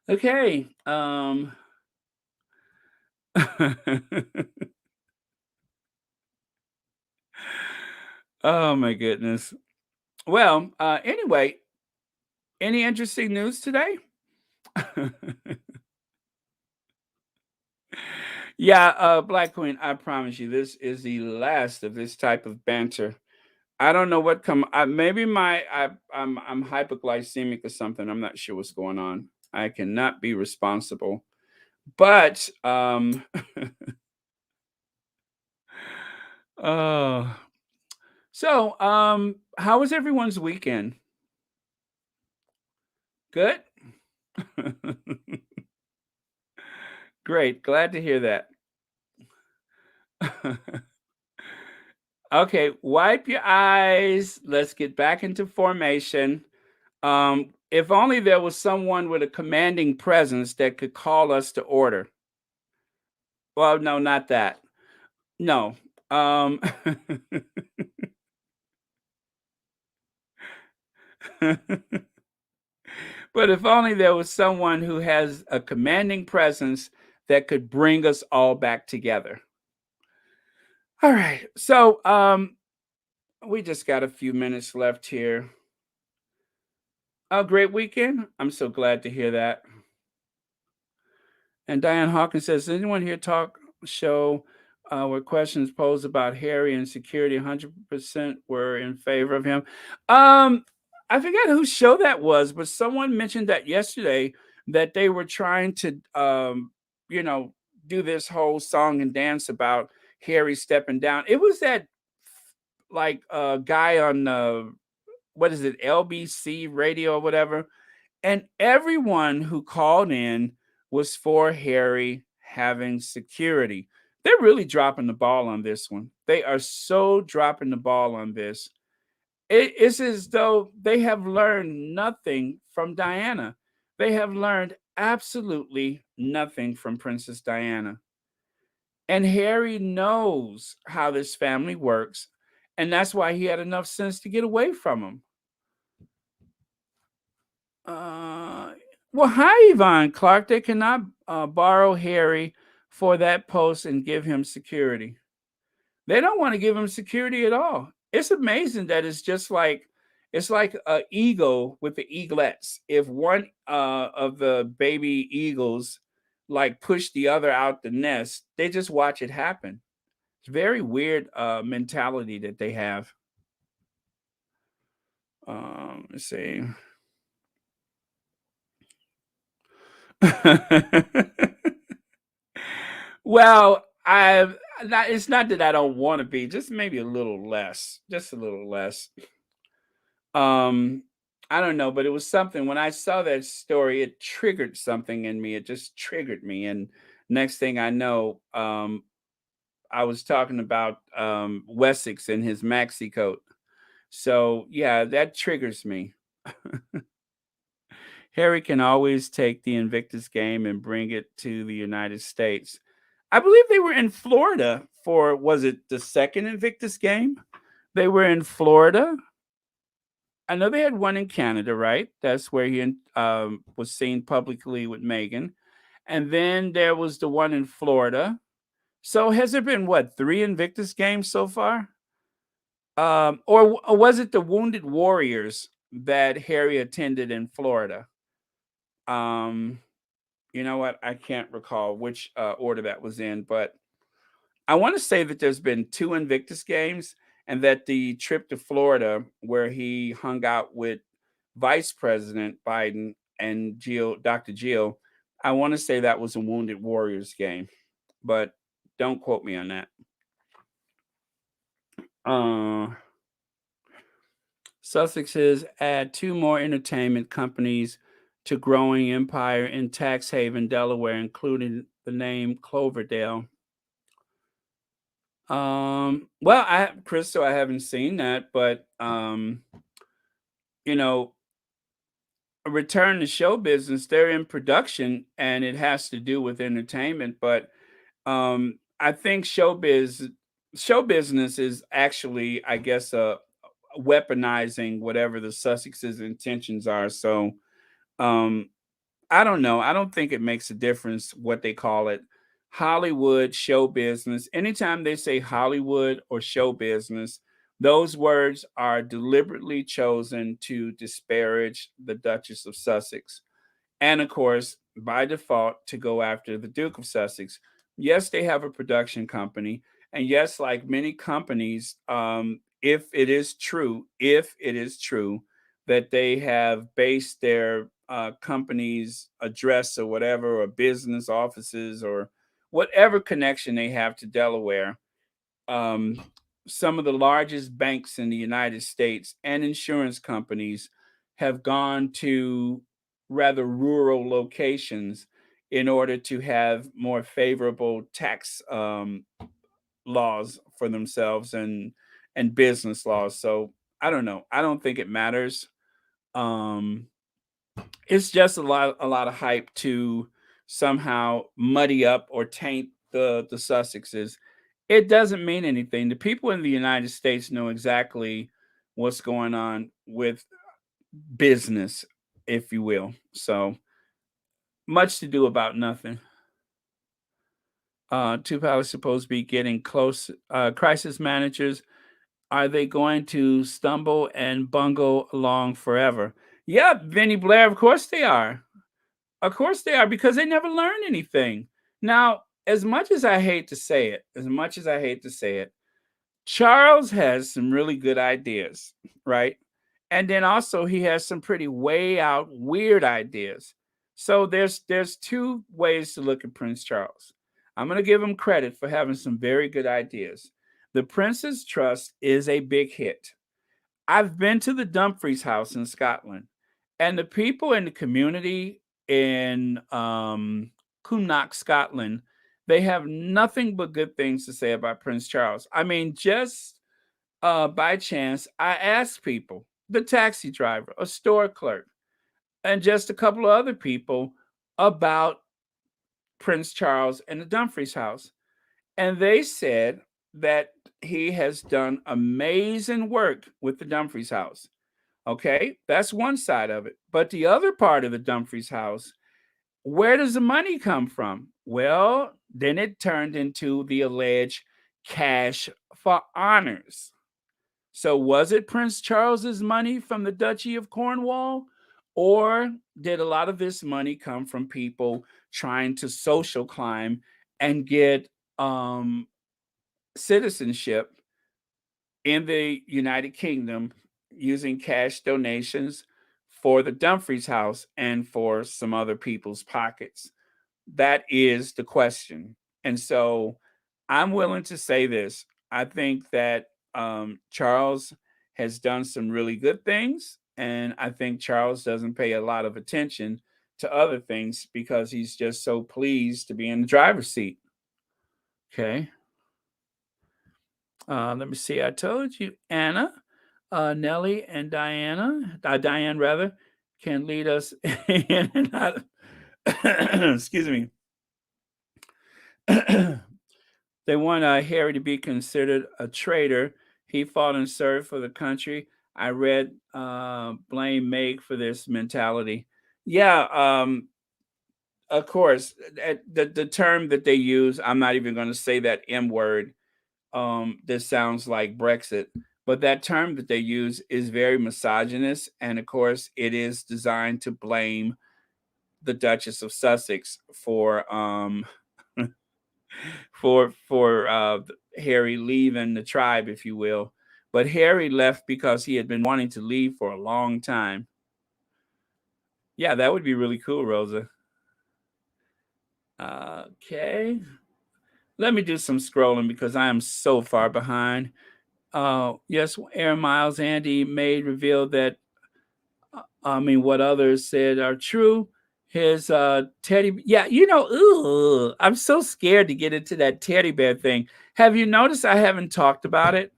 okay. Oh my goodness. Well, anyway, any interesting news today? Yeah, Black Queen, I promise you, this is the last of this type of banter. I don't know what come. Maybe I'm hypoglycemic or something. I'm not sure what's going on. I cannot be responsible. But uh, how was everyone's weekend? Good. Great. Glad to hear that. Okay, wipe your eyes. Let's get back into formation. If only there was someone with a commanding presence that could call us to order. Well, no, not that. No. Um, but if only there was someone who has a commanding presence that could bring us all back together. All right. We just got a few minutes left here. A great weekend. I'm so glad to hear that. And Diane Hawkins says, anyone here talk show where questions posed about Harry and security 100% were in favor of him? I forget whose show that was, but someone mentioned that yesterday that they were trying to, you know, do this whole song and dance about Harry stepping down. It was that like guy on what is it, LBC radio or whatever, and everyone who called in was for Harry having security. They're really dropping the ball on this one. They are so dropping the ball on this. It's as though they have learned nothing from Diana. They have learned absolutely nothing from Princess Diana. And Harry knows how this family works. And that's why he had enough sense to get away from them. Uh, well, hi, Yvonne Clark. They cannot borrow Harry for that post and give him security. They don't want to give him security at all. It's amazing that it's like a eagle with the eaglets. If one of the baby eagles like push the other out the nest, they just watch it happen. It's very weird mentality that they have. Let's see. Well, it's not that I don't want to be, just maybe a little less, just a little less. Um, I don't know, but it was something when I saw that story, it triggered something in me. It just triggered me, and next thing I know, I was talking about Wessex and his maxi coat. So yeah, that triggers me. Harry can always take the Invictus game and bring it to the United States. I believe they were in Florida for, was it the second Invictus game? They were in Florida. I know they had one in Canada, right? That's where he was seen publicly with Meghan. And then there was the one in Florida. So has there been what, three Invictus games so far? Or was it the Wounded Warriors that Harry attended in Florida? Um, you know what? I can't recall which order that was in, but I want to say that there's been two Invictus games and that the trip to Florida where he hung out with Vice President Biden and Dr. Jill, I want to say that was a Wounded Warriors game, but don't quote me on that. Uh, Sussex has add two more entertainment companies to growing empire in tax haven Delaware, including the name Cloverdale. Well, Crystal, I haven't seen that, but you know, a return to show business, they're in production and it has to do with entertainment, but I think showbiz show business is actually, I guess, weaponizing whatever the Sussex's intentions are. So, um, I don't know. I don't think it makes a difference what they call it. Hollywood, show business. Anytime they say Hollywood or show business, those words are deliberately chosen to disparage the Duchess of Sussex. And of course, by default, to go after the Duke of Sussex. Yes, they have a production company. And yes, like many companies, if it is true that they have based their company's address or whatever, or business offices or whatever connection they have to Delaware, um, some of the largest banks in the United States and insurance companies have gone to rather rural locations in order to have more favorable tax laws for themselves and business laws. So I don't know. I don't think it matters. Um, it's just a lot of hype to somehow muddy up or taint the Sussexes. It doesn't mean anything. The people in the United States know exactly what's going on with business, if you will. So much to do about nothing. Two Palace supposed to be getting close. Crisis managers, are they going to stumble and bungle along forever? Yeah, Vinny Blair, of course they are. Of course they are, because they never learn anything. Now, as much as I hate to say it, Charles has some really good ideas, right? And then also he has some pretty way out weird ideas. So there's two ways to look at Prince Charles. I'm going to give him credit for having some very good ideas. The Prince's Trust is a big hit. I've been to the Dumfries house in Scotland, and the people in the community in Cumnock, Scotland, they have nothing but good things to say about Prince Charles. I mean, just by chance, I asked people, the taxi driver, a store clerk, and just a couple of other people about Prince Charles and the Dumfries house. And they said that he has done amazing work with the Dumfries house. Okay, that's one side of it. But the other part of the Dumfries house, where does the money come from? Well, then it turned into the alleged cash for honors. So was it Prince Charles's money from the Duchy of Cornwall? Or did a lot of this money come from people trying to social climb and get citizenship in the United Kingdom using cash donations for the Dumfries house and for some other people's pockets? That is the question. And so I'm willing to say this. I think that Charles has done some really good things. And I think Charles doesn't pay a lot of attention to other things because he's just so pleased to be in the driver's seat. Okay. Let me see. I told you, Anna, Nellie, and Diane rather, can lead us in and out. Excuse me. They want Harry to be considered a traitor. He fought and served for the country. I read blame Meg for this mentality. Yeah, of course. The term that they use, I'm not even going to say that M word. This sounds like Brexit, but that term that they use is very misogynist, and of course, it is designed to blame the Duchess of Sussex for for Harry leaving the tribe, if you will. But Harry left because he had been wanting to leave for a long time. Yeah, that would be really cool, Rosa. Okay. Let me do some scrolling because I am so far behind. Yes, Air Miles Andy made revealed that what others said are true. His teddy, yeah, I'm so scared to get into that teddy bear thing. Have you noticed I haven't talked about it?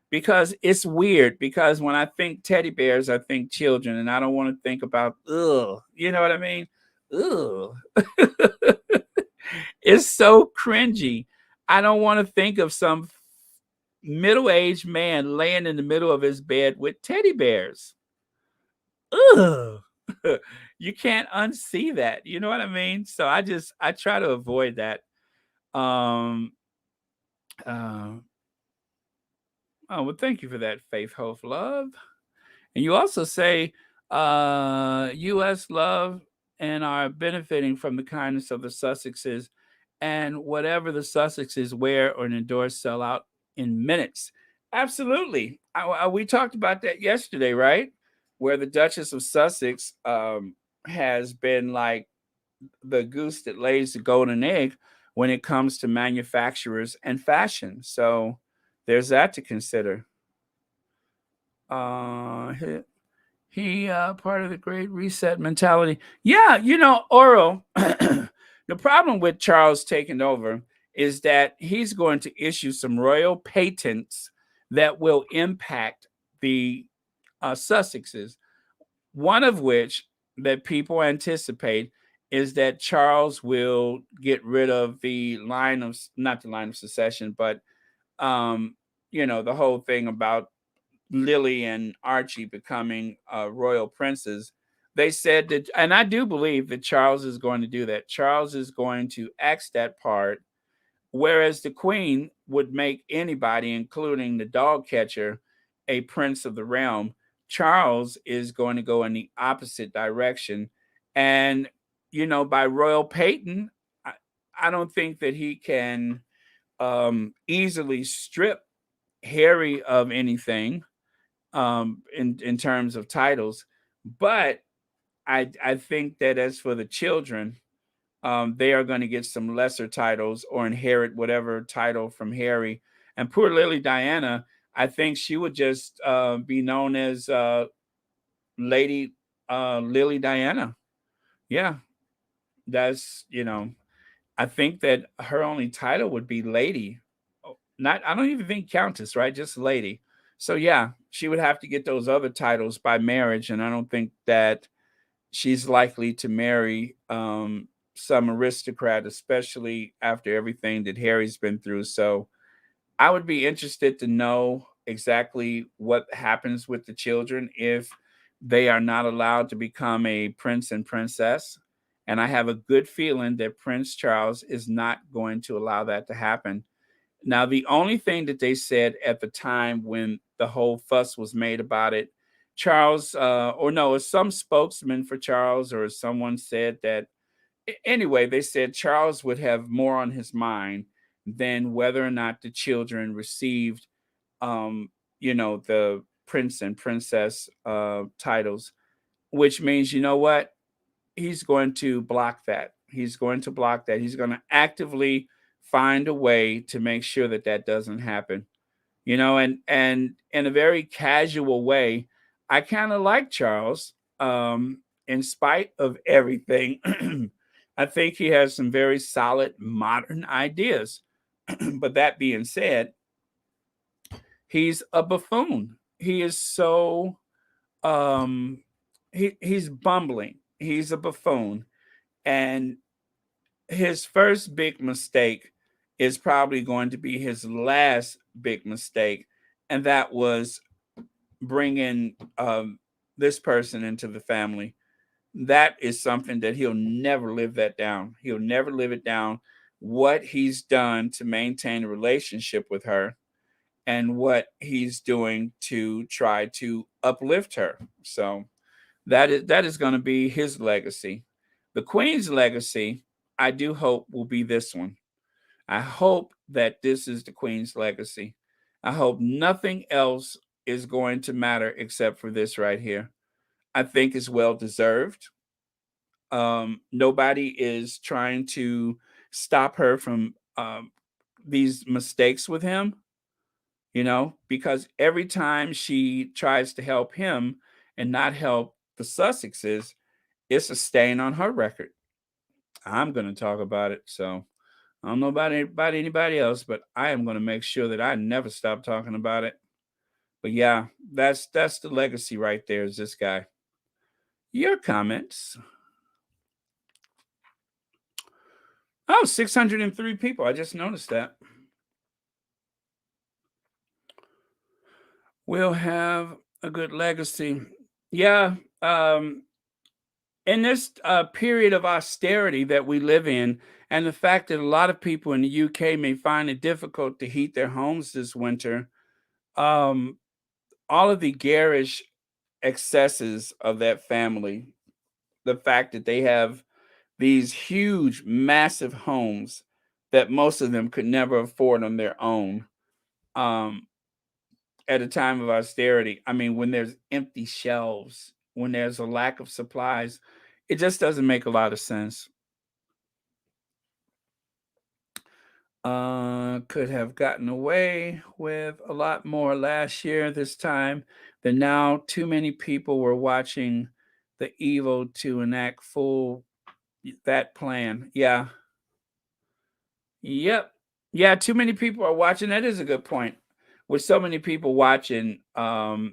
Because it's weird. Because when I think teddy bears, I think children, and I don't want to think about You know what I mean? Ugh. It's so cringy. I don't want to think of some middle-aged man laying in the middle of his bed with teddy bears. Ugh. You can't unsee that. You know what I mean? So I try to avoid that. Um uh, oh well, thank you for that, Faith, Hope, Love. And you also say US love and are benefiting from the kindness of the Sussexes, and whatever the Sussexes wear or endorse sell out in minutes. Absolutely. We talked about that yesterday, right? Where the Duchess of Sussex has been like the goose that lays the golden egg when it comes to manufacturers and fashion. So there's that to consider. Uh, he part of the great reset mentality. Yeah, Oro, the problem with Charles taking over is that he's going to issue some royal patents that will impact the Sussexes. One of which that people anticipate is that Charles will get rid of the line of, not the line of succession, but um, the whole thing about Lily and Archie becoming royal princes. They said that, and I do believe that Charles is going to do that. Charles is going to axe that part, whereas the Queen would make anybody, including the dog catcher, a prince of the realm. Charles is going to go in the opposite direction. And, by royal patent, I, I don't think that he can easily strip Harry of anything in terms of titles, but I think that as for the children, they are going to get some lesser titles or inherit whatever title from Harry. And poor Lily Diana, I think she would just be known as Lady Lily Diana. Yeah, that's I think that her only title would be Lady. Not, I don't even think Countess, right? Just Lady. So yeah, she would have to get those other titles by marriage, and I don't think that she's likely to marry some aristocrat, especially after everything that Harry's been through. So I would be interested to know exactly what happens with the children if they are not allowed to become a prince and princess. And I have a good feeling that Prince Charles is not going to allow that to happen. Now, the only thing that they said at the time when the whole fuss was made about it, Charles, or no, some spokesman for Charles or someone said that, anyway, they said Charles would have more on his mind than whether or not the children received, um, the prince and princess titles, which means, you know what? He's going to block that. He's going to block that. He's going to actively find a way to make sure that that doesn't happen. And in a very casual way, I kind of like Charles. In spite of everything, I think he has some very solid modern ideas. But that being said, he's a buffoon. He is so um he's bumbling. He's a buffoon. And his first big mistake is probably going to be his last big mistake, and that was bringing this person into the family. That is something that he'll never live that down. He'll never live it down. What he's done to maintain a relationship with her, and what he's doing to try to uplift her. So that is going to be his legacy. The Queen's legacy, I do hope, will be this one. I hope that this is the Queen's legacy. I hope nothing else is going to matter except for this right here. I think it's well deserved. Nobody is trying to stop her from these mistakes with him, because every time she tries to help him and not help the Sussexes, it's a stain on her record. I'm going to talk about it. So I don't know about anybody else, but I am going to make sure that I never stop talking about it. But yeah, that's the legacy right there. Is this guy? Your comments? Oh, 603 people. I just noticed that. will have a good legacy. Yeah, um, in this period of austerity that we live in, and the fact that a lot of people in the UK may find it difficult to heat their homes this winter, um, all of the garish excesses of that family, the fact that they have these huge, massive homes that most of them could never afford on their own. Um, at a time of austerity, I mean, when there's empty shelves, when there's a lack of supplies, it just doesn't make a lot of sense. Could have gotten away with a lot more last year this time. Than now too many people were watching the evil to enact full that plan. Yeah. Yep. Yeah, too many people are watching. That is a good point. With so many people watching, I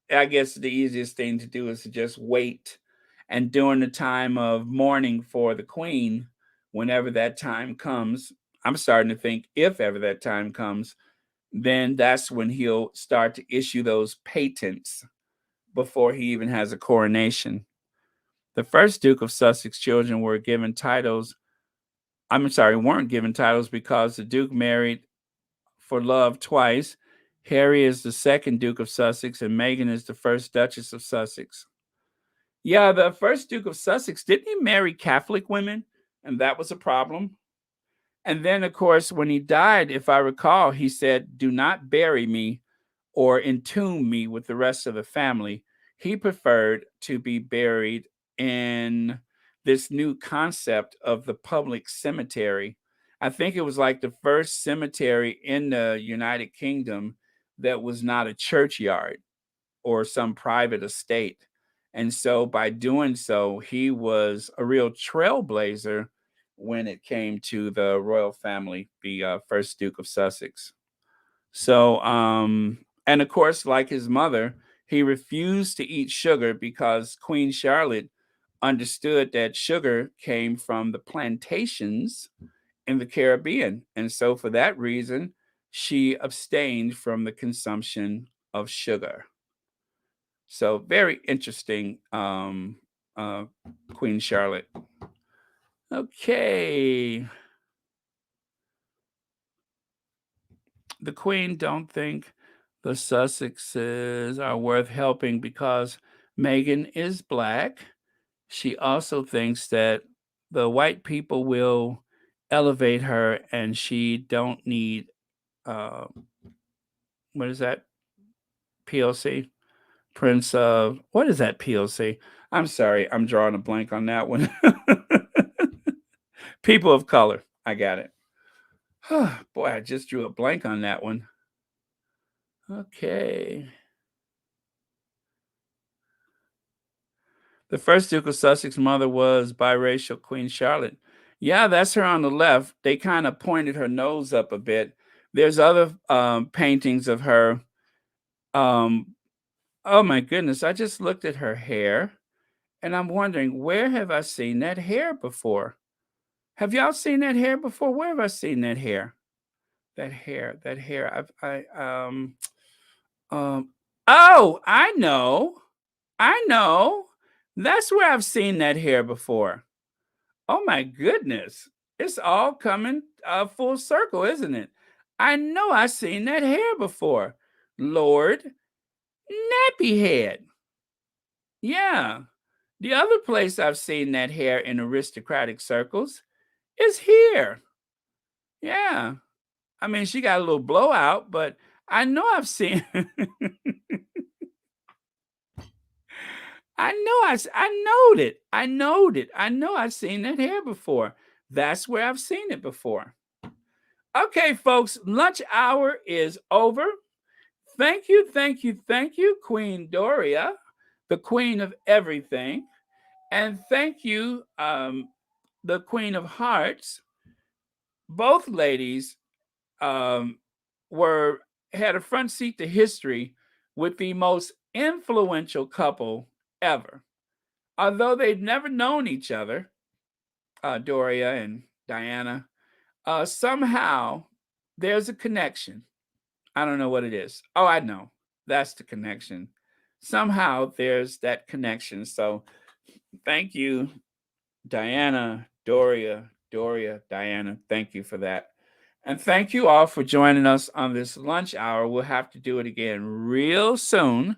guess the easiest thing to do is to just wait. And during the time of mourning for the queen, whenever that time comes, I'm starting to think if ever that time comes, then that's when he'll start to issue those patents before he even has a coronation. The first Duke of Sussex children were given titles. I'm sorry, weren't given titles because the Duke married for love twice. Harry is the second Duke of Sussex, and Meghan is the first Duchess of Sussex. Yeah, the first Duke of Sussex, didn't he marry Catholic women? And that was a problem. And then, of course, when he died, if I recall, he said, "Do not bury me or entomb me with the rest of the family." He preferred to be buried in this new concept of the public cemetery. I think it was like the first cemetery in the United Kingdom that was not a churchyard or some private estate. And so by doing so, he was a real trailblazer when it came to the royal family, the first Duke of Sussex. So, and of course, like his mother, he refused to eat sugar because Queen Charlotte understood that sugar came from the plantations in the Caribbean. And so, for that reason, she abstained from the consumption of sugar. So, very interesting, uh, Queen Charlotte. Okay. The Queen don't think the Sussexes are worth helping because Meghan is black. She also thinks that the white people will elevate her and she don't need uh, what is that? PLC? Prince of what is that PLC? I'm sorry, I'm drawing a blank on that one. People of color. I got it. Boy, I just drew a blank on that one. Okay. The first Duke of Sussex mother was biracial Queen Charlotte. Yeah, that's her on the left. They kind of pointed her nose up a bit. There's other paintings of her. Um, oh my goodness, I just looked at her hair and I'm wondering, where have I seen that hair before? Have y'all seen that hair before? Where have I seen that hair? That hair. Um, oh, I know. I know. That's where I've seen that hair before. Oh my goodness. It's all coming full circle, isn't it? I know I've seen that hair before. Lord Nappy Head. Yeah. The other place I've seen that hair in aristocratic circles is here. Yeah. I mean, she got a little blowout, but I know I've seen I knowed it. I knowed it. I know I've seen that hair before. That's where I've seen it before. Okay, folks, lunch hour is over. Thank you, thank you, thank you, Queen Doria, the queen of everything. And thank you, the Queen of Hearts. Both ladies um, were had a front seat to history with the most influential couple ever. Although they've never known each other, Doria and Diana, somehow there's a connection. I don't know what it is. Oh, I know. That's the connection. Somehow there's that connection. So thank you, Diana, Doria, Diana. Thank you for that. And thank you all for joining us on this lunch hour. We'll have to do it again real soon.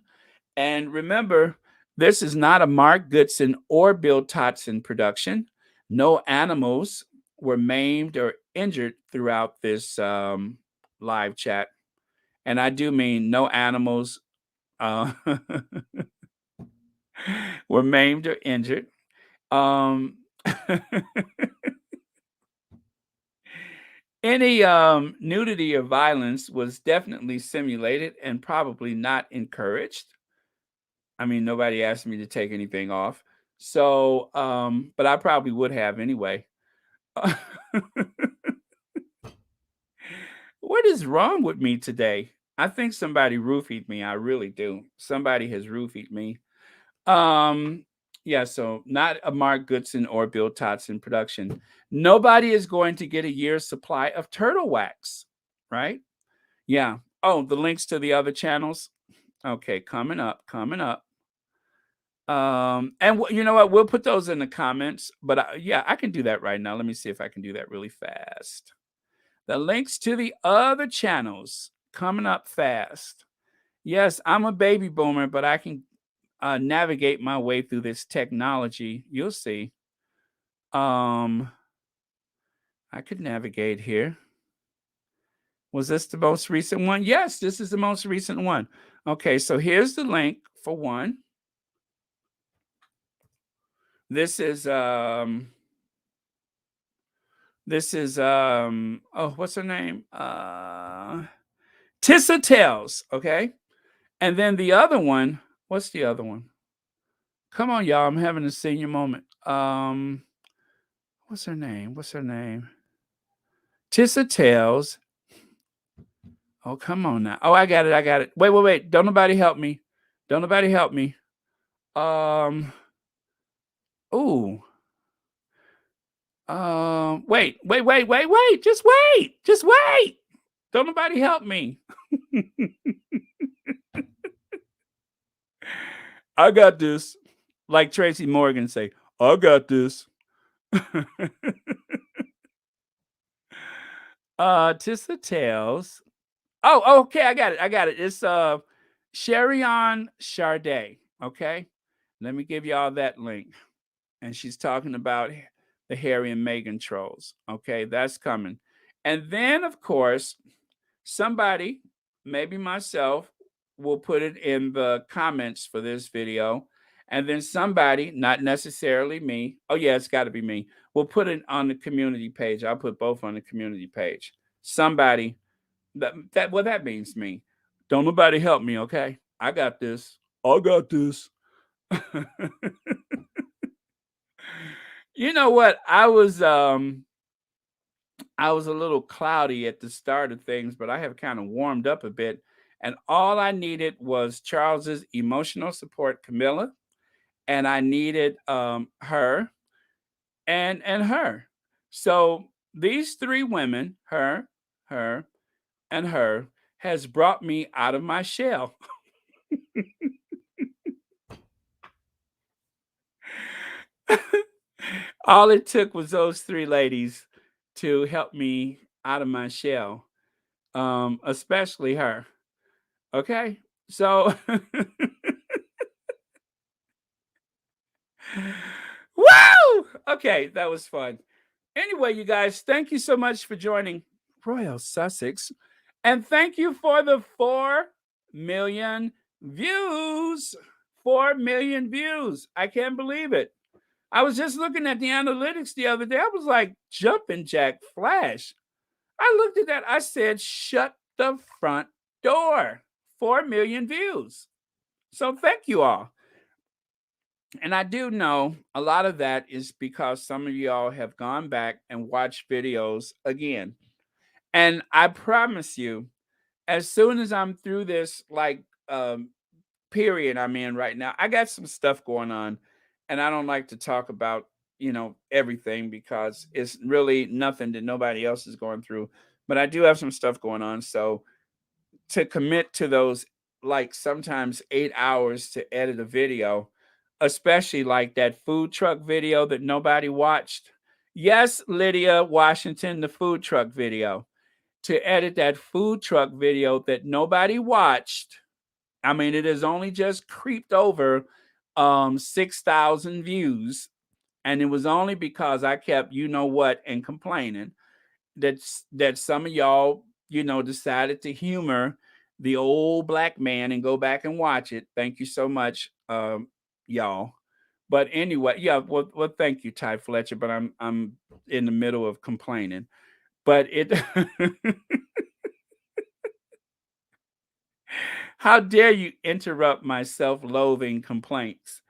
And remember, this is not a Mark Goodson or Bill Totson production. No animals were maimed or injured throughout this live chat. And I do mean no animals uh, were maimed or injured. Um, any nudity or violence was definitely simulated and probably not encouraged. I mean, nobody asked me to take anything off. So, but I probably would have anyway. What is wrong with me today? I think somebody roofied me. I really do. Somebody has roofied me. Um, yeah, so not a Mark Goodson or Bill Totson production. Nobody is going to get a year's supply of turtle wax, right? Yeah. Oh, the links to the other channels. Okay, coming up, coming up. And you know what? We'll put those in the comments. But yeah, I can do that right now. Let me see if I can do that really fast. The links to the other channels coming up fast. Yes, I'm a baby boomer, but I can navigate my way through this technology. You'll see. I could navigate here. Was this the most recent one? Yes, this is the most recent one. Okay, so here's the link for one. This is oh, what's her name? Tissa Tales, okay? And then the other one, what's the other one? Come on, y'all, I'm having a senior moment. What's her name? What's her name? Tissa Tales. Oh, come on now. Oh, I got it. I got it. Wait. Don't nobody help me. Don't nobody help me. Ooh. Wait. Just wait. Just wait. Don't nobody help me. I got this. Like Tracy Morgan say, I got this. Tissa Tales. Oh, okay, I got it. It's Sherion Charday. Okay. Let me give y'all that link. And she's talking about the Harry and Meghan trolls. Okay, that's coming. And then, of course, somebody, maybe myself, will put it in the comments for this video. And then somebody, not necessarily me, oh yeah, it's got to be me, will put it on the community page. I'll put both on the community page. Somebody, that means me. Don't nobody help me, okay? I got this. I got this. You know what? I was a little cloudy at the start of things, but I have kind of warmed up a bit. And all I needed was Charles's emotional support, Camilla, and I needed her and her. So these three women, her, and her, has brought me out of my shell. All it took was those three ladies to help me out of my shell, especially her. Okay, so woo! Okay, that was fun. Anyway, you guys, thank you so much for joining Royal Sussex, and thank you for the 4 million views. 4 million views. I can't believe it. I was just looking at the analytics the other day. I was like, jumping jack flash. I looked at that. I said, shut the front door. 4 million views. So thank you all. And I do know a lot of that is because some of y'all have gone back and watched videos again. And I promise you, as soon as I'm through this, like, period I'm in right now, I got some stuff going on. And I don't like to talk about, everything because it's really nothing that nobody else is going through. But I do have some stuff going on. So to commit to those like sometimes 8 hours to edit a video, especially like that food truck video that nobody watched. Yes, Lydia Washington, the food truck video. To edit that food truck video that nobody watched. I mean, it has only just creeped over 6,000 views. And it was only because I kept, you know what, and complaining that some of y'all, decided to humor the old black man and go back and watch it. Thank you so much, y'all. But anyway, yeah, well, thank you, Ty Fletcher. But I'm in the middle of complaining. But it, how dare you interrupt my self-loathing complaints?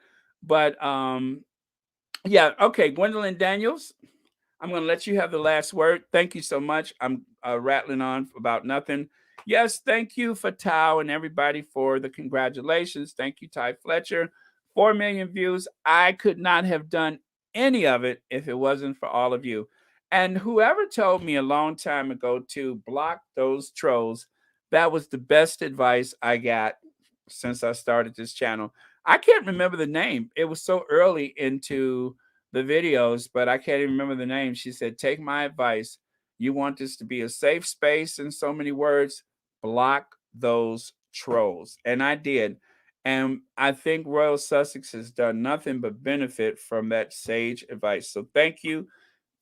But yeah, okay, Gwendolyn Daniels. I'm going to let you have the last word. Thank you so much. I'm rattling on about nothing. Yes, thank you for Tao and everybody for the congratulations. Thank you, Ty Fletcher. 4 million views. I could not have done any of it if it wasn't for all of you. And whoever told me a long time ago to block those trolls, that was the best advice I got since I started this channel. I can't remember the name. It was so early into the videos, but I can't even remember the name. She said, take my advice. You want this to be a safe space, in so many words, block those trolls. And I did. And I think Royal Sussex has done nothing but benefit from that sage advice. So thank you.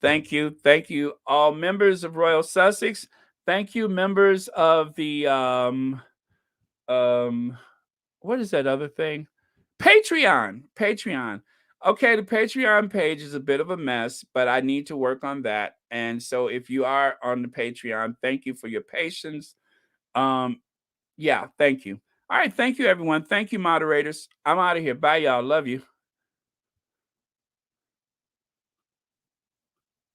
Thank you. Thank you, all members of Royal Sussex. Thank you, members of the what is that other thing? Patreon. Patreon. Okay, the Patreon page is a bit of a mess, but I need to work on that. And so if you are on the Patreon, thank you for your patience. Yeah, thank you. All right, thank you, everyone. Thank you, moderators. I'm out of here. Bye, y'all. Love you.